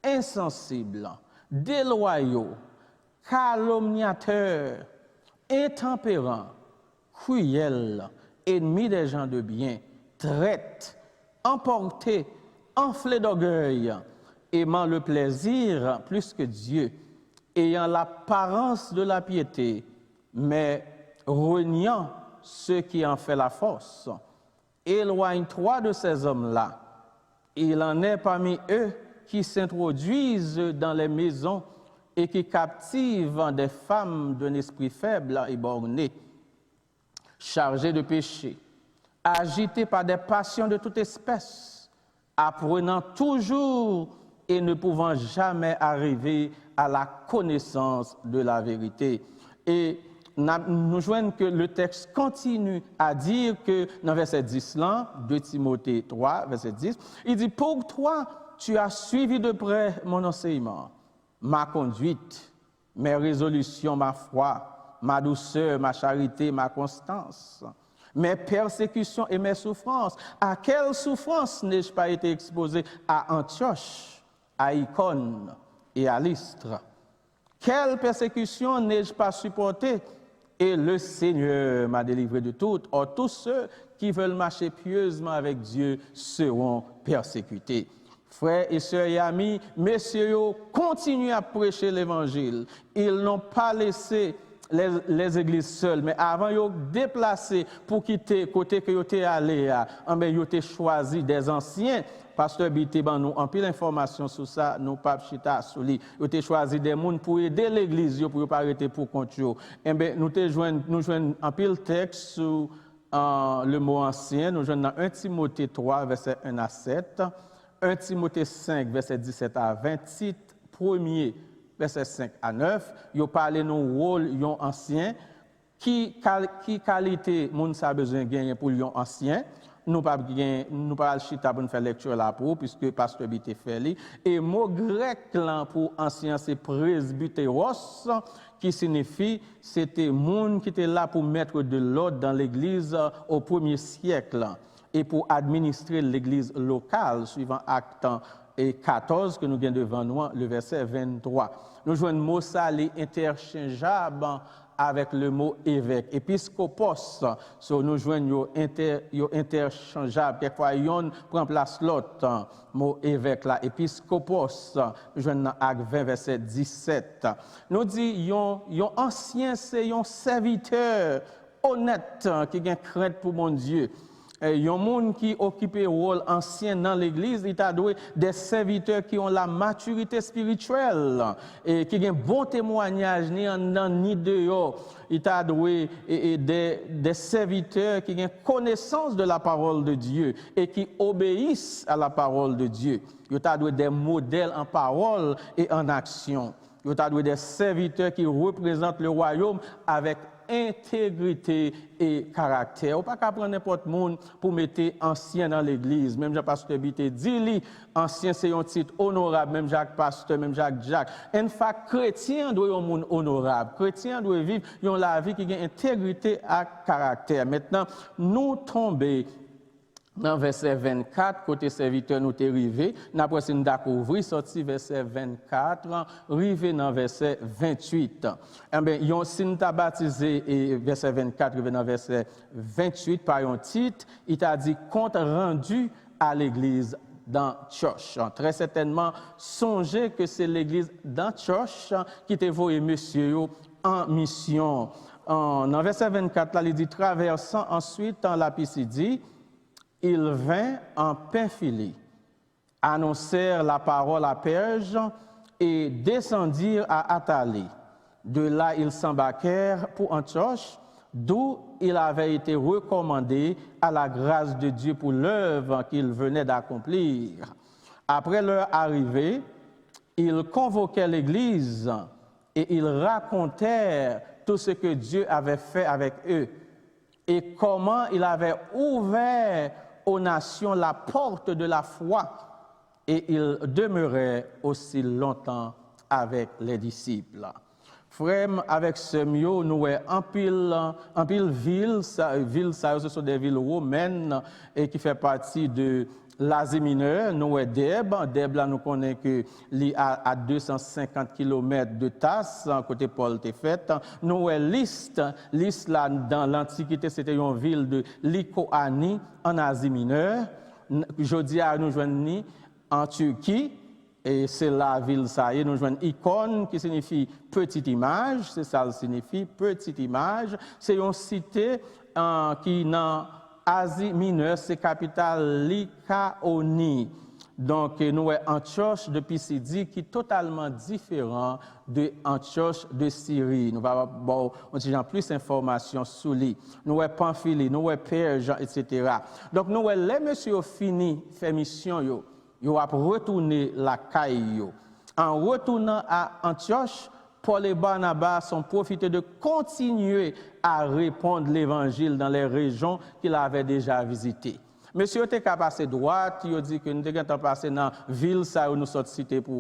insensibles, déloyaux, calomniateurs, intempérants, cruels, ennemis des gens de bien, traites, emportés, enflés d'orgueil, aimant le plaisir plus que Dieu, ayant l'apparence de la piété, mais reniant ceux qui en fait la force. Éloigne-toi de ces hommes-là. Il en est parmi eux qui s'introduisent dans les maisons et qui captivent des femmes d'un esprit faible et borné, chargées de péché, agitées par des passions de toute espèce, apprenant toujours et ne pouvant jamais arriver à la connaissance de la vérité. Et nous voyons que le texte continue à dire que dans verset 10, là, 2 Timothée 3, verset 10, il dit « Pour toi, tu as suivi de près mon enseignement, ma conduite, mes résolutions, ma foi, ma douceur, ma charité, ma constance, mes persécutions et mes souffrances. À quelle souffrance n'ai-je pas été exposé à Antioche, à Icône et à Lystre. Quelle persécution n'ai-je pas supportée? Et le Seigneur m'a délivré de toutes. Or, tous ceux qui veulent marcher pieusement avec Dieu seront persécutés. Frères et sœurs et amis, messieurs, continuent à prêcher l'Évangile. Ils n'ont pas laissé les églises seules, mais avant, ils ont déplacé pour quitter côté que ils étaient allés, ils ont choisi des anciens. Pasteur Bité, nous en pile d'informations sur ça, nous pas chita sur lui. Ils ont choisi des gens pour aider l'église, pour ne pas arrêter pour compte. Nous jouons en pile texte sur le mot ancien, nous jouons dans 1 Timothée 3, verset 1 à 7, 1 Timothée 5, verset 17 à 20, Tite 1er, verset 5 à 9. Ils ont parlé de nos rôles anciens, qui qualité moun ça besoin de gagner pour les anciens. Nous pas le chita pour faire lecture là pour puisque pasteur Bité fait li et mot grec là pour ancien c'est presbyteros qui signifie c'était monde qui était là pour mettre de l'ordre dans l'église au 1er siècle et pour administrer l'église locale suivant Acte 14 que nous avons devant nous le verset 23. Nous jouons le mot ça les interchangeable avec le mot évêque. Épiscopos, nous joignons interchangeable. Quelquefois, yon prend place l'autre mot évêque là. Épiscopos, nous joignons dans Acte 20, verset 17. Nous disons, yon ancien, c'est un serviteur honnête qui a crainte pour mon Dieu. Il y a des gens qui occupent un rôle ancien dans l'église, il a des serviteurs qui ont la maturité spirituelle et qui ont un bon témoignage ni en ni dehors. Il a des serviteurs qui ont connaissance de la parole de Dieu et qui obéissent à la parole de Dieu. Il a des modèles en parole et en action. Il a des serviteurs qui représentent le royaume avec intégrité et caractère. On ne peut pas prendre n'importe monde pour mettre ancien dans l'église. Même Jean-Pasteur Bité dit, ancien c'est un titre honorable, même Jacques Pasteur, même Jacques. En fait, chrétien doit être un monde honorable. Chrétien doit vivre la vie qui a intégrité et caractère. Maintenant, nous tombons dans verset 24, côté serviteur nous t'est arrivé, après si nous découvrir sorti verset 24, arrivé dans verset 28. Eh bien, si nous t'a baptisé verset 24, arrivé dans verset 28 par un titre, il t'a dit compte rendu à l'église d'Antioche. Très certainement, songez que c'est l'église d'Antioche qui t'a envoyé monsieur en mission. Dans verset 24, là, il dit traversant ensuite en la Pisidie, il vint en Pamphylie, annoncèrent la parole à Perge et descendirent à Attalie. De là, ils s'embarquèrent pour Antioche, d'où il avait été recommandé à la grâce de Dieu pour l'œuvre qu'il venait d'accomplir. Après leur arrivée, ils convoquèrent l'Église et ils racontèrent tout ce que Dieu avait fait avec eux et comment il avait ouvert aux nations la porte de la foi, et il demeurait aussi longtemps avec les disciples. Frère, avec ce mieux, nous avons en pile ville, ce sont des villes romaines et qui fait partie de l'Asie mineure. Nous avons Dèbe, là nous connaissons que à 250 km de Tasse, côté Paul t'est fait. Nous avons Lystre, là dans l'Antiquité, c'était une ville de Lycaonie en Asie mineure. Aujourd'hui, nous joignons en Turquie. Et c'est la ville, ça y est, nous jouons Icône qui signifie petite image, c'est ça qui signifie petite image. C'est une cité qui dans Asie mineure, c'est capitale Lycaonie. Donc nous avons Antioche de Pisidie qui est totalement différent de Antioche de Syrie. Nous allons avoir plus d'informations sur lui. Nous avons Pamphylie, nous avons Perge, etc. Donc nous avons les messieurs fini fait mission. Ils ont retourné la caille. En retournant à Antioche, Paul et Barnabas ont profité de continuer à répandre l'évangile dans les régions qu'il avait déjà visitées. Monsieur était qu'à passer droite, il dit que nous devons passer dans la ville, ça où nous sommes cités pour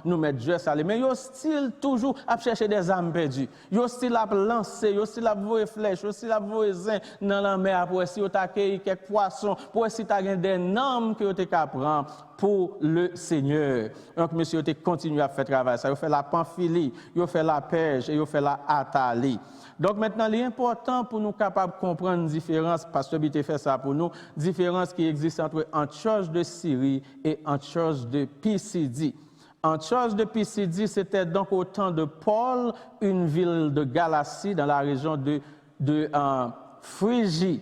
nous mettre Dieu salé. Mais il style toujours à chercher des âmes perdues. Il style à lancer, il style à voler flèches, il style à voler zin dans la mer pour essayer de quelques poissons, pour essayer de des noms que vous avez prendre pour le Seigneur. Donc, monsieur, tu continues à faire travail. Ça, il fait la Pamphylie, il fait la Perge et il fait la Athalie. Donc, maintenant, il est important pour nous capables de comprendre une différence, Pasteur Bité fait ça pour nous, différence qui existe entre Antioche de Syrie et Antioche de Pisidie. Antioche de Pisidie, c'était donc au temps de Paul, une ville de Galatie dans la région de Phrygie.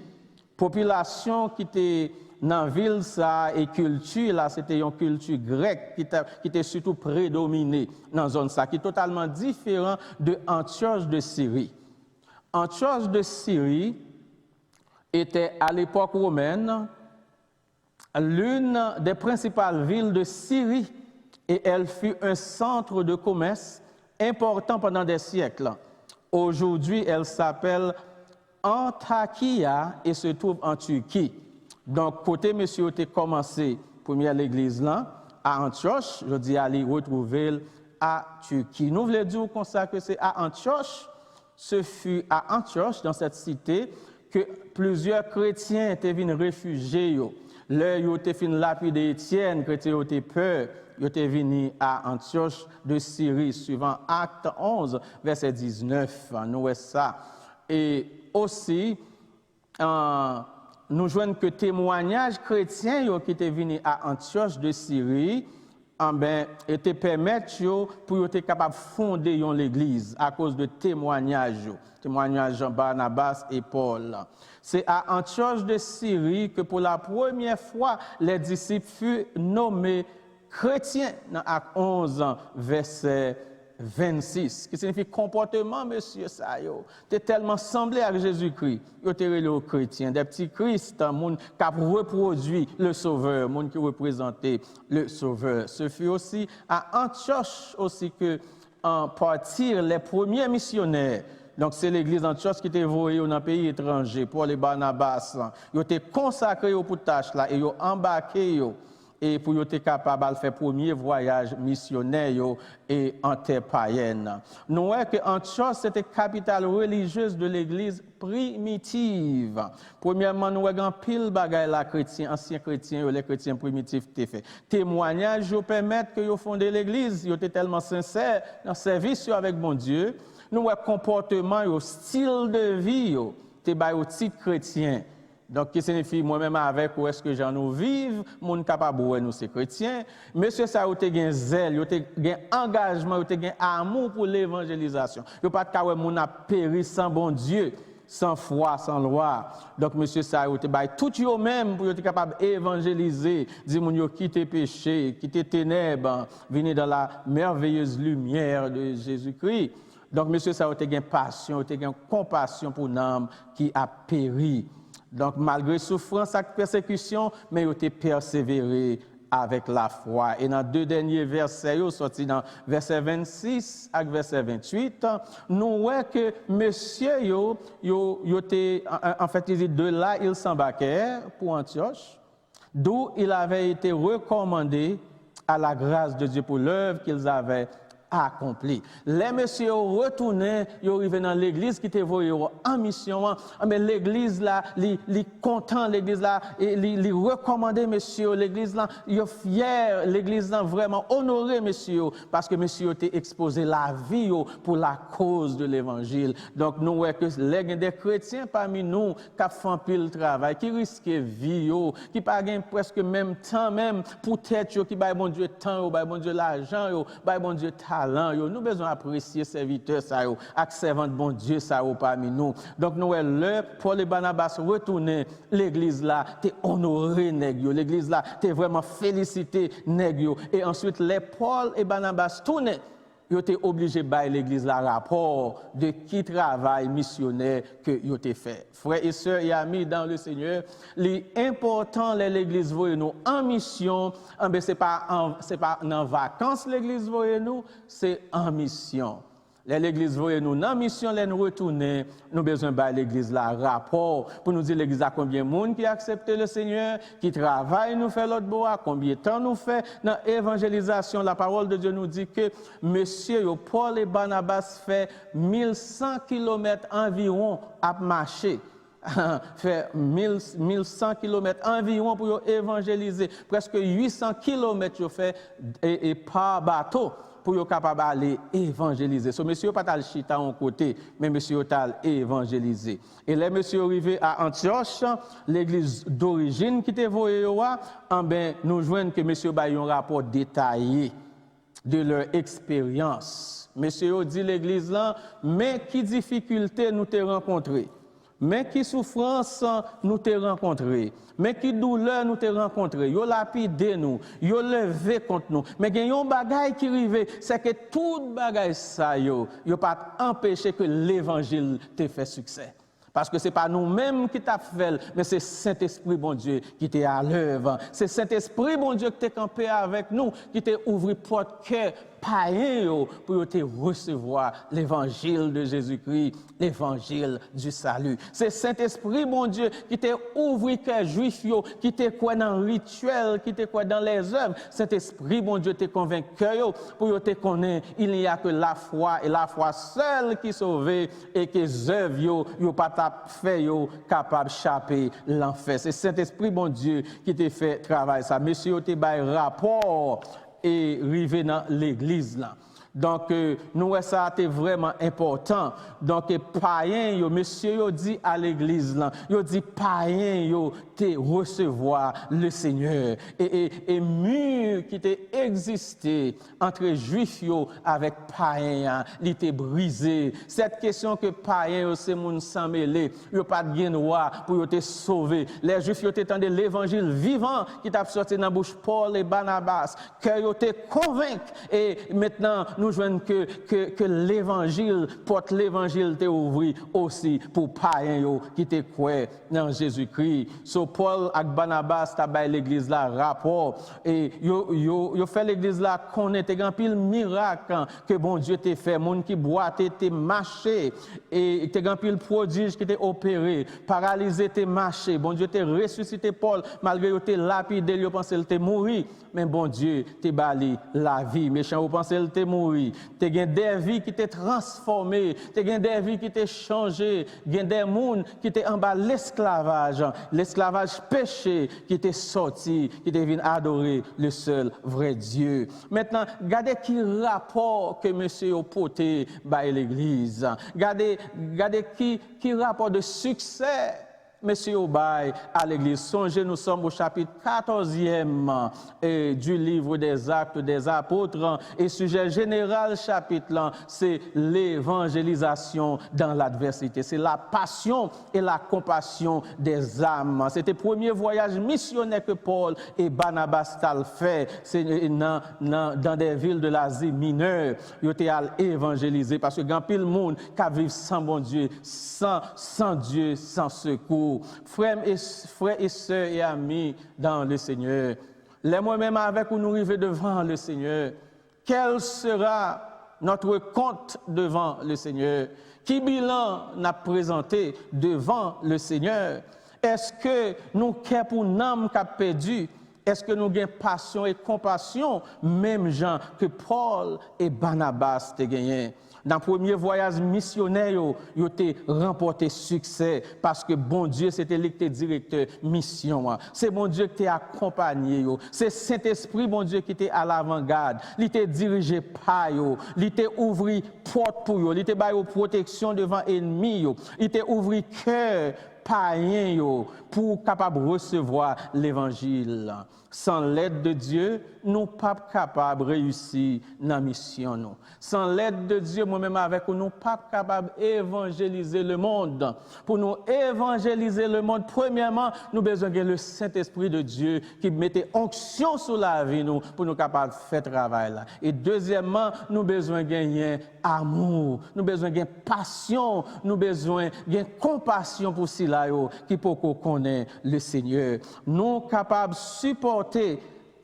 Population qui était dans la ville ça, et culture, là, c'était une culture grecque qui était surtout prédominée dans la zone ça, qui est totalement différent de Antioche de Syrie. Antioche de Syrie était à l'époque romaine l'une des principales villes de Syrie et elle fut un centre de commerce important pendant des siècles. Aujourd'hui, elle s'appelle Antakya et se trouve en Turquie. Donc, côté monsieur, tu as commencé première l'église là, à Antioche, je dis aller retrouver à Turquie. Nous voulons dire comme ça que c'est à Antioche, ce fut à Antioche, dans cette cité, que plusieurs chrétiens étaient venus réfugier. Là, ils étaient venus lapider Étienne, chrétiens étaient peur, ils étaient venus à Antioche de Syrie, suivant Acte 11, verset 19. Nous voyons ça. Et aussi, nous joignons que témoignages chrétiens qui étaient venus à Antioche de Syrie étaient permettre pour être capable de fonder l'église à cause de témoignages de Barnabas et Paul. C'est à Antioche de Syrie que pour la première fois les disciples furent nommés chrétiens dans Acte 11 verset 26, qui signifie comportement, monsieur Sayo. Tu es tellement semblé à Jésus-Christ. Tu es les chrétiens, des petits Christ, monde qui a reproduit le Sauveur, monde qui représentait le Sauveur. Ce fut aussi à Antioche aussi que en partir les premiers missionnaires. Donc, c'est l'église d'Antioche qui était envoyée dans un pays étranger pour les Barnabas. Ils étaient consacrés pour tâche là et ils ont embarqué. Et pour être capable de faire premier voyage missionnaire et en terre païenne. Nous voyons que Antioche, c'était capitale religieuse de l'église primitive. Premièrement, nous voyons pile bagaille la chrétien, anciens chrétiens, les chrétiens primitifs t'ont fait. Témoignages permettent que vous fondez l'église, ils étaient tellement sincères dans le service avec mon Dieu. Nous voyons comportement, le style de vie, t'es au titre chrétien. Donc, qui signifie moi-même avec où est-ce que j'en nous vive, mon capable de nous c'est chrétien. Monsieur, ça a été un zèle, un engagement, un amour pour l'évangélisation. Il n'y a pas de cas où mon a péri sans bon Dieu, sans foi, sans loi. Donc, monsieur, ça a été tout eux-mêmes pour être capable d'évangéliser, dire mon yo quitter péché, quitter ténèbres, venir dans la merveilleuse lumière de Jésus-Christ. Donc, monsieur, ça a été une passion, une compassion pour l'âme qui a péri. Donc, malgré souffrance et persécution, mais ils ont persévéré avec la foi. Et dans deux derniers versets, sortis dans verset 26 et verset 28, nous voyons que monsieur, en fait, il dit de là, il s'embarquait pour Antioche, d'où il avait été recommandé à la grâce de Dieu pour l'œuvre qu'ils avaient accompli. Les messieurs retournaient, ils arrivaient dans l'église qui était envoyée en mission, mais l'église là, les content, l'église là, les recommandait messieurs, l'église là, ils sont fiers, l'église là vraiment honoré messieurs, parce que messieurs étaient exposé la vie pour la cause de l'évangile. Donc nous voyons que les des chrétiens parmi nous qui font pile travail, qui risquent vie, qui pas gagnent presque même temps même pour tête, qui baillent bon Dieu temps, baillent bon Dieu l'argent, baillent bon Dieu talent. Nous devons apprécier serviteurs ça yo, ak servant bon Dieu ça yo parmi nous. Donc nous le Paul et Barnabas retourner l'église là, t'es honoré nèg yo, l'église là, t'es vraiment félicité nèg yo. Et ensuite les Paul et Barnabas tourner, ils étaient obligés de bailler l'église là rapport de qui travail missionnaire que ils ont fait. Frères et sœurs et amis dans le Seigneur, l'important l'église voyez nous en mission, c'est pas en vacances l'église voyez nous, c'est en mission. L'église voyez nous en mission, les nous retourner, nous besoin de l'église là rapport pour nous dire l'église a combien de monde qui a accepté le Seigneur, qui travaille nous fait l'autre bois, combien de temps nous fait dans l'évangélisation. La parole de Dieu nous dit que monsieur Paul et Barnabas fait 1100 km environ à marcher. fait 1100 km environ pour évangéliser. Presque 800 km yo fait et par bateau pour être capable d'aller évangéliser. So, monsieur pas tal chita en côté, mais monsieur tal évangéliser. Et là, monsieur arrivé à Antioche, l'église d'origine qui était voyée, nous joignons que monsieur a un rapport détaillé de leur expérience. Monsieur dit l'église là, mais qui difficulté nous t'ai rencontré, mais qui souffrance nous t'ai rencontré, mais qui douleur nous t'ai rencontré, yo lapidé nous, yo levé contre nous. Mais il y a un bagage qui arrive, c'est que tout bagage ça yo pas empêché que l'évangile te fait succès. Parce que ce n'est pas nous-mêmes qui t'a fait, mais c'est Saint-Esprit, bon Dieu, qui t'est à l'œuvre. C'est Saint-Esprit, bon Dieu, qui t'est campé avec nous, qui t'a ouvert porte-cœur païen pour te recevoir l'évangile de Jésus-Christ, l'évangile du salut. C'est Saint-Esprit, bon Dieu, qui t'a ouvert cœur juif, qui t'a quoi dans le rituel, qui t'a quoi dans les œuvres. Saint-Esprit, bon Dieu, t'a convaincu pour te connaître. Il n'y a que la foi et la foi seule qui sauve et que les œuvres, yo pas fait capable d'échapper l'enfer. C'est Saint-Esprit, bon Dieu, qui t'a fait travail ça. Monsieur, tu as un rapport et arrivé dans l'église là. Donc, nous, ça a été vraiment important. Donc, païen, monsieur, dit à l'église, il dit païen, te recevoir le Seigneur. Et mur qui était existé entre juifs avec païen, il était brisé. Cette question que païen, c'est mon sang mêlé, il n'y a pas de droit pour te sauver. Les juifs, ils étaient l'évangile vivant qui t'a sorti dans la bouche Paul et Barnabas, que ils te convaincu. Et maintenant, nous voyons que l'évangile, porte l'évangile te ouvri aussi pour païens qui te croient dans Jésus-Christ. So Paul et Barnabas t'a baillé l'église là rapport et yo fait l'église là connaître grand pile miracle que bon Dieu t'a fait, monde qui boité te marché et te grand pile prodige qui t'a opéré, paralysé te marché, bon Dieu t'a ressuscité Paul malgré yo te lapidé, yo pensé il te mourir, mais bon Dieu t'a bali la vie, méchant vous pensez il te mourir. Tu as des vies qui t'ont transformé, tu as des vies qui t'ont changé, tu as des mondes qui t'ont en bas l'esclavage péché qui t'est sorti, qui t'est venu adorer le seul vrai Dieu. Maintenant, regardez qui rapport que monsieur a porté par l'église. Regardez qui rapport de succès Monsieur Obaï à l'église. Songez, nous sommes au chapitre 14e du livre des Actes des Apôtres. Et sujet général chapitre là, c'est l'évangélisation dans l'adversité. C'est la passion et la compassion des âmes. C'était le premier voyage missionnaire que Paul et Barnabas ont fait. C'est dans des villes de l'Asie mineure. Ils étaient à évangéliser parce que grand pile monde qui vivent sans bon Dieu, sans Dieu, sans secours. Frères et sœurs et amis dans le Seigneur, les moi-même avec où nous arrivons devant le Seigneur, quel sera notre compte devant le Seigneur? Qui bilan n'a présenté devant le Seigneur? Est-ce que nous sommes pour une âme qui a perdu? Est-ce que nous avons passion et compassion, même gens que Paul et Barnabas ont gagné? Dans le premier voyage missionnaire, ils ont remporté succès parce que bon Dieu, c'était lui qui était directeur mission. C'est bon Dieu qui t'a accompagné. C'est Saint-Esprit, bon Dieu, qui était à l'avant-garde. Il t'a dirigé par eux. Il t'a ouvert porte pour eux. Il t'a donné protection devant l'ennemi. Il t'a ouvert cœur païen pour capable recevoir l'évangile. Sans l'aide de Dieu, nous ne sommes pas capables de réussir dans la mission. Sans l'aide de Dieu, moi-même avec nous, nous ne sommes pas capables d'évangéliser le monde. Pour nous évangéliser le monde, premièrement, nous avons besoin de le Saint-Esprit de Dieu qui mette onction sur la vie nous, pour nous capables de faire travail là. Et deuxièmement, nous avons besoin de gagner amour, nous avons besoin de gagner passion, nous avons besoin de gagner compassion pour ceux qui peuvent connaître le Seigneur. Nous sommes capables de supporter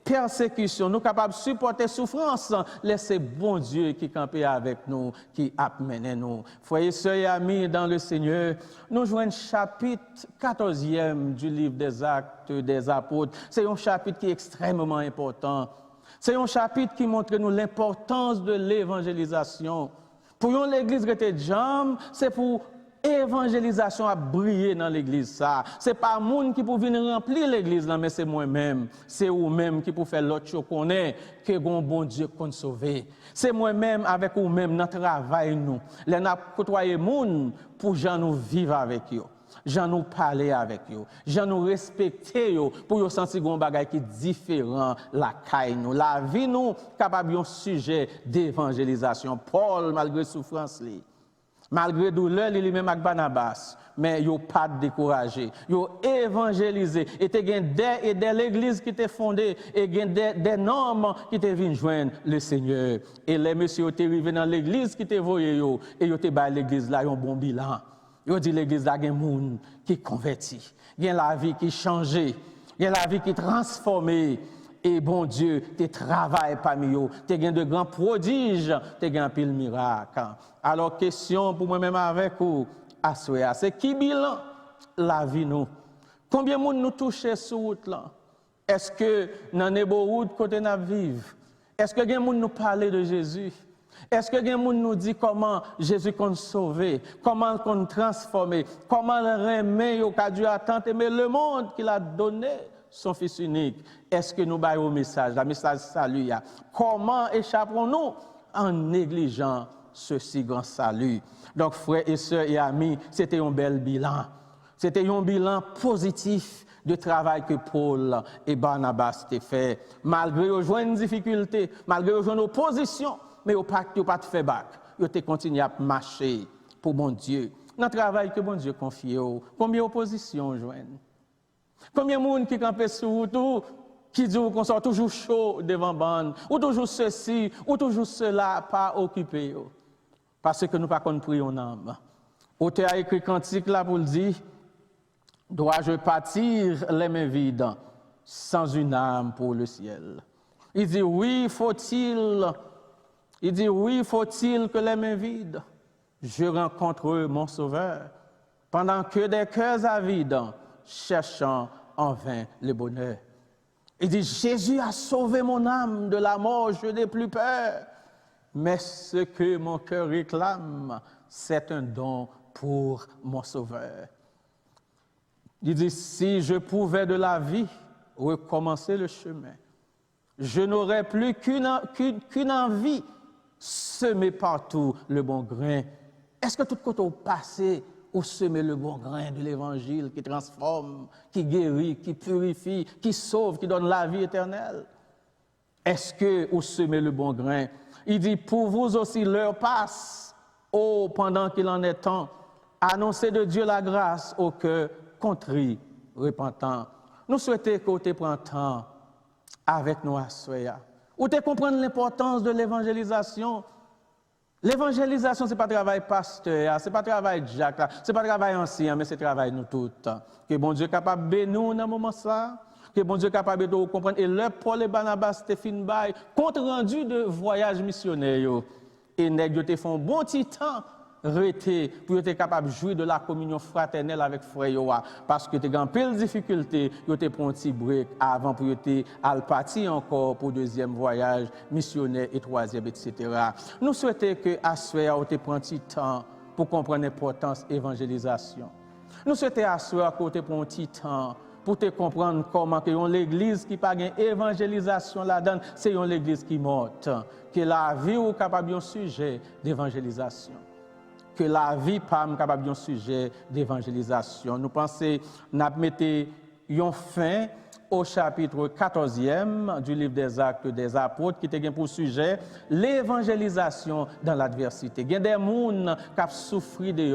persécution, nous sommes capables de supporter souffrance, laissez bon Dieu qui campe avec nous, qui amène nous. Frères et sœurs et amis dans le Seigneur, nous jouons le chapitre 14e du livre des Actes des Apôtres. C'est un chapitre qui est extrêmement important. C'est un chapitre qui montre nous l'importance de l'évangélisation. Pour l'église qui était jambe, c'est pour Évangélisation a brillé dans l'église ça. C'est pas monde qui pour venir remplir l'église là, mais c'est moi-même, c'est vous-même qui pour faire l'autre chose connaît que bon Dieu qu'on sauver. C'est moi-même avec vous-même dans travail nous. Les n'a côtoyer monde pour gens nous vivre avec eux. J'en nous parler avec eux, j'en nous respecter eux pour yo sentir gon bagay qui différent la caille nous, la vie nous capable un sujet d'évangélisation. Paul malgré souffrance li, malgré douleur li même avec Barnabas, mais yo pas découragé, yo évangélisé et te gen des l'église qui était fondée et gen des normes qui te vinn joindre le Seigneur et les messieurs te arrivé dans l'église qui te voyé yo et yo te ba l'église là un bon bilan. Yo dit l'église là gen moun qui converti, gen la vie qui changé, gen la vie qui transformée et bon Dieu te travaille parmi eux, te gen de grands prodiges, te gen pile miracle. Alors question pour moi-même avec vous assoya, c'est qui bilan la vie nous? Combien de monde nous touche sur route là? Est-ce que dans les route côté n'a vivre? Est-ce que gen moun nous parler de Jésus? Est-ce que quelqu'un nous dit comment Jésus qu'on sauvé, comment qu'on transformé, comment le remet au cas Dieu a tant aimé le monde qu'il a donné son Fils unique? Est-ce que nous baillons le message salut? Comment échappons-nous en négligeant ce si grand salut? Donc, frères et sœurs et amis, c'était un bel bilan. C'était un bilan positif de travail que Paul et Barnabas ont fait. Malgré une difficulté, malgré une opposition, mais au pas de faire bac, ils ont continué à marcher pour mon Dieu. Dans le travail que mon Dieu confie, combien d'oppositions joignent? Combien de monde qui campent sur route, qui dit qu'on soit toujours chaud devant bande, ou toujours ceci, ou toujours cela, pas occupé. Parce que nous pas qu'on prie en âme. Auteur a écrit cantique là pour le dire, dois-je partir les mains vides sans une âme pour le ciel? Il dit oui, il dit oui, faut-il que les mains vides, je rencontre mon Sauveur, pendant que des cœurs avides, cherchant en vain le bonheur. Il dit, Jésus a sauvé mon âme de la mort, je n'ai plus peur. Mais ce que mon cœur réclame, c'est un don pour mon Sauveur. Il dit, si je pouvais de la vie recommencer le chemin, je n'aurais plus qu'une envie, semer partout le bon grain. Est-ce que tout côté au passé, ou semer le bon grain de l'évangile qui transforme, qui guérit, qui purifie, qui sauve, qui donne la vie éternelle? Est-ce que vous semez le bon grain? Il dit, pour vous aussi l'heure passe, pendant qu'il en est temps, annoncez de Dieu la grâce au cœur contrit, repentant. Nous souhaitons que vous preniez temps avec nous à Soya. Ou te comprendre l'importance de l'évangélisation. L'évangélisation, ce n'est pas travail pasteur, ce n'est pas travail Jacques, ce n'est pas travail ancien, mais c'est travail nous tous. Que bon Dieu est capable de bénir dans ce moment ça, que bon Dieu est capable de comprendre. Et là, Paul et Barnabas, Stéphane Bay, compte rendu de voyage missionnaire. Et nèg te font bon petit temps rester pour être capable de jouir de la communion fraternelle avec frère parce que tu as pile difficulté, tu te prend un petit break avant pour te aller partir encore pour deuxième voyage missionnaire et troisième etc. Nous souhaitons que à soir tu prend un petit temps pour comprendre l'importance de l'évangélisation. Nous souhaitons à soir que tu prend un petit temps pour te comprendre comment que l'église qui pas gain évangélisation là-dedans, c'est une église qui morte, que la vie est capable d'un sujet d'évangélisation. Que la vie pas capable d'un sujet d'évangélisation. Nous pensons n'a mettre une fin au chapitre 14e du livre des Actes des Apôtres qui était pour sujet l'évangélisation dans l'adversité. Il y a des gens qui ont souffert de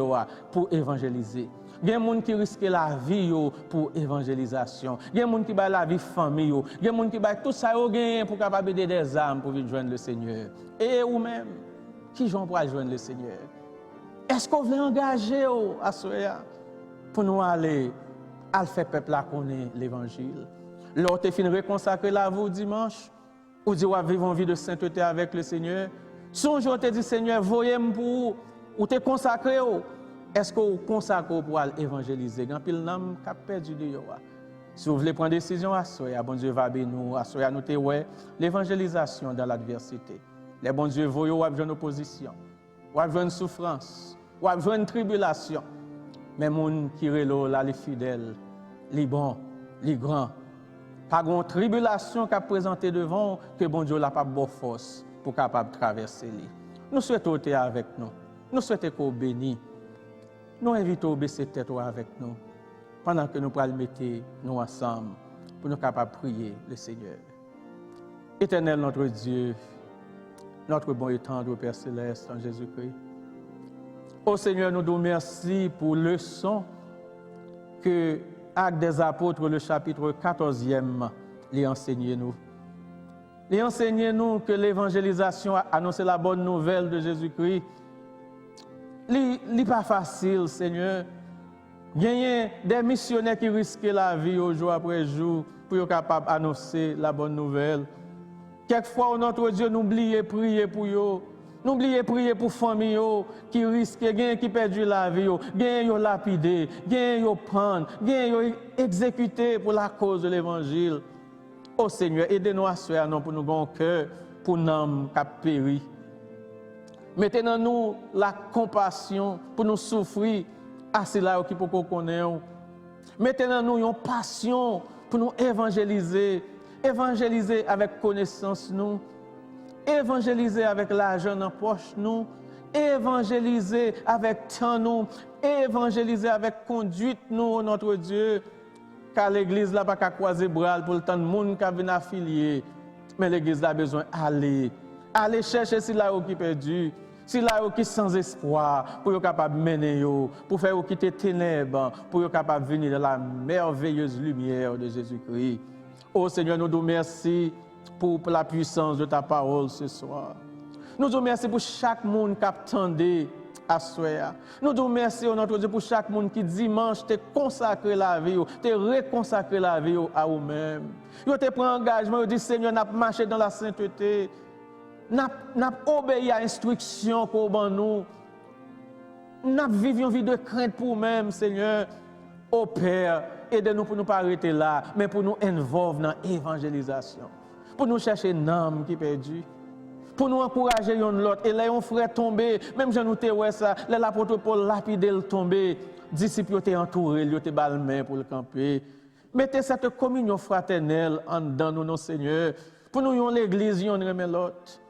pour évangéliser. Il y a des gens qui risquent la vie pour évangélisation. Il y a des gens qui ont la vie famille. Il y a des gens qui ont tout ça pour capable aider des âmes pour joindre le Seigneur. Et vous-même, qui j'en pour joindre le Seigneur? Est-ce qu'on veut engager à Soya pour nous aller à faire peuple à connaître l'évangile? Lors de fin reconsacrer la vous dimanche, ou dire vivre une vie de sainteté avec le Seigneur. Si un jour te dit Seigneur, voyez-moi pour ou te consacrer, est-ce que vous consacrez pour aller évangéliser? Quand pile n'am cap perdu de yo. Si vous voulez prendre décision à Soya, bon Dieu va bénir nous, à Soya nous te ouais l'évangélisation dans l'adversité. Les bon Dieu voyez ou une opposition, ou une souffrance. ou a besoin de tribulation. Mais moun qui relo là les fidèles, les bons, les grands. Pas de tribulation qu'a présenté devant que bon Dieu n'a pas de force pour capable traverser les. Nous souhaitons être avec nous. Nous souhaitons qu'on bénisse. Nous invitons à baisser tête avec nous pendant que nous pourrons mettre nous ensemble pour nous capables de prier le Seigneur. Éternel notre Dieu, notre bon et tendre Père Céleste en Jésus-Christ. Ô Seigneur, nous nous merci pour la leçon que Actes des Apôtres, le chapitre 14e, les enseigné nous. Les enseigné nous que l'évangélisation annonce la bonne nouvelle de Jésus-Christ. n'est pas facile, Seigneur. Il y a des missionnaires qui risquent la vie au jour après jour pour être capables d'annoncer la bonne nouvelle. Quelquefois, notre Dieu, nous oublions de prier pour eux. Nous oublions de prier pour les familles qui risquent, qui perdent la vie, qui ont lapidé, qui ont pendre, qui ont exécuté pour la cause de l'évangile. Oh Seigneur, aidez-nous à faire pour nous avoir un cœur, pour nous qui péri. Mettez dans nous la compassion pour nous souffrir, à cela qui peut connaître. Mettez dans nous une passion pour nous évangéliser, évangéliser avec connaissance nous, évangéliser avec l'argent dans poche nous, évangéliser avec temps nous, évangéliser avec conduite nous, notre Dieu. Car l'église n'a pas qu'à croiser bras pour le temps de monde qui vient affilier. Mais l'église a besoin d'aller. Aller chercher si là qui est perdu, si là qui est sans espoir, pour être capable de mener, pour faire quitter les ténèbres, pour être capable de venir dans la merveilleuse lumière de Jésus-Christ. Oh Seigneur, nous te remercions pour la puissance de ta parole ce soir. Nous te remercions pour chaque monde qui attendait à soi. Nous te remercions, notre Dieu, pour chaque monde qui dimanche t'a consacré la vie, t'a reconsacré la vie à vous-même. Vous te pris engagement, vous dit Seigneur, n'a marché dans la sainteté, n'a obéi à l'instruction qu'on donne nous, n'a vécu une vie de crainte pour nous-mêmes, Seigneur. Ô Père, aidez-nous pour ne pas arrêter là, mais pour nous envolver dans l'évangélisation, pour nous chercher une âme qui est perdue. Pour nous encourager l'autre. Et là, un frère tombé, même je nous vois ça, l'apôtre Paul lapidé le tombé, disciples étaient entourés, ils étaient balmés pour le camper. Mettez cette communion fraternelle en dedans nous, nos Seigneur. Pour nous, l'église, on remet l'autre.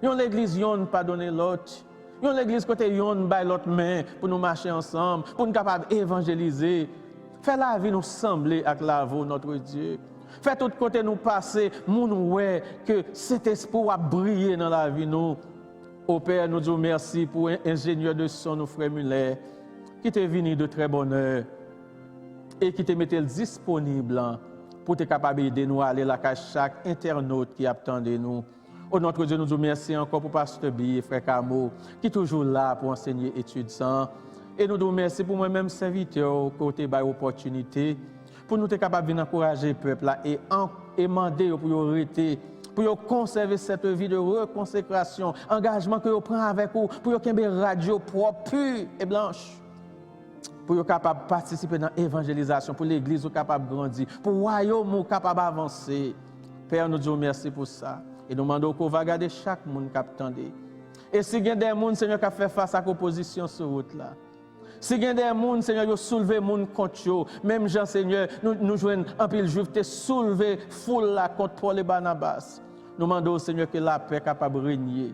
L'église, on pardonne l'autre. L'église, côté, on baille l'autre main pour nous marcher ensemble, pour nous capables d'évangéliser. Faire la vie nous sembler avec la voix, notre Dieu. Fait tout côté nous passer, nous ouais que cet espoir a brillé dans la vie nous. Au Père, nous disons merci pour l'ingénieur de son, nous frère Muller, qui t'est venu de très bonne heure et qui te mettait disponible pour être capable d'aider nous à aller là à chaque internaute qui attendait nous. Oh notre Dieu, nous disons merci encore pour Pasteur Bi, frère Camo, qui est toujours là pour enseigner études sans. Et nous disons merci pour moi-même serviteur, côté de l'opportunité. Pour nous être capables d'encourager le peuple là, et demander pour arrêter, pour conserver cette vie de reconsécration, engagement que vous prenez avec vous, pour que vous radio propre, pure et blanche, pour être capable de participer dans l'évangélisation, pour l'église capable de grandir, pour le royaume capable d'avancer. Père, nous disons merci pour ça. Et nous demandons qu'on va garder chaque monde qui attend. Et si il y a des gens, Seigneur, qui fait face à l'opposition sur la route là, si il y a des gens, Seigneur, qui ont soulevé les gens contre eux, même Jean, Seigneur, nous jouons un peu le juif, qui soulevé foule là contre Paul et Barnabas. Nous demandons, Seigneur, que la paix est capable de régner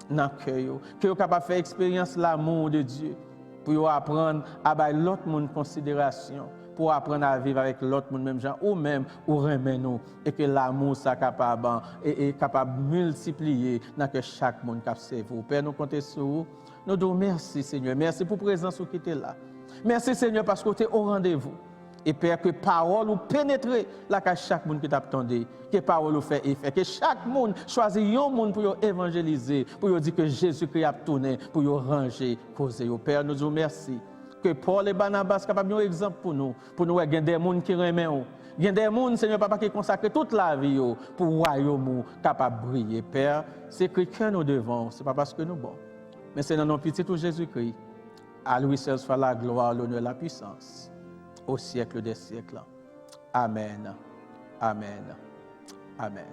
dans le cœur, que vous êtes capable de faire expérience de l'amour de Dieu, pour apprendre à faire l'autre monde considération, pour apprendre à vivre avec l'autre monde, même gens, ou même, ou remettre nous, et que l'amour soit capable, est capable de multiplier dans que chaque monde qui servi. Père, nous comptons sur vous. Nous disons merci, Seigneur. Merci pour la présence qui était là. Merci, Seigneur, parce que tu es au rendez-vous. Et Père, que parole ou pénètre là qu'à chaque monde qui t'attendait, que parole ou fait effet, que chaque monde choisit un monde pour évangéliser, pour dire que Jésus-Christ a tourné, pour ranger, causer. Père, nous disons merci. Que Paul et Barnabas soient capables d'un exemple pour nous il y a des gens qui remettent. Il y a des gens, Seigneur Papa, qui consacrent toute la vie pour le royaume capable de briller. Père, c'est que nous devons, ce n'est pas parce que nous sommes bons. Mais c'est dans notre petit Jésus-Christ. À lui seul soit la gloire, l'honneur, la puissance. Au siècle des siècles. Amen. Amen. Amen.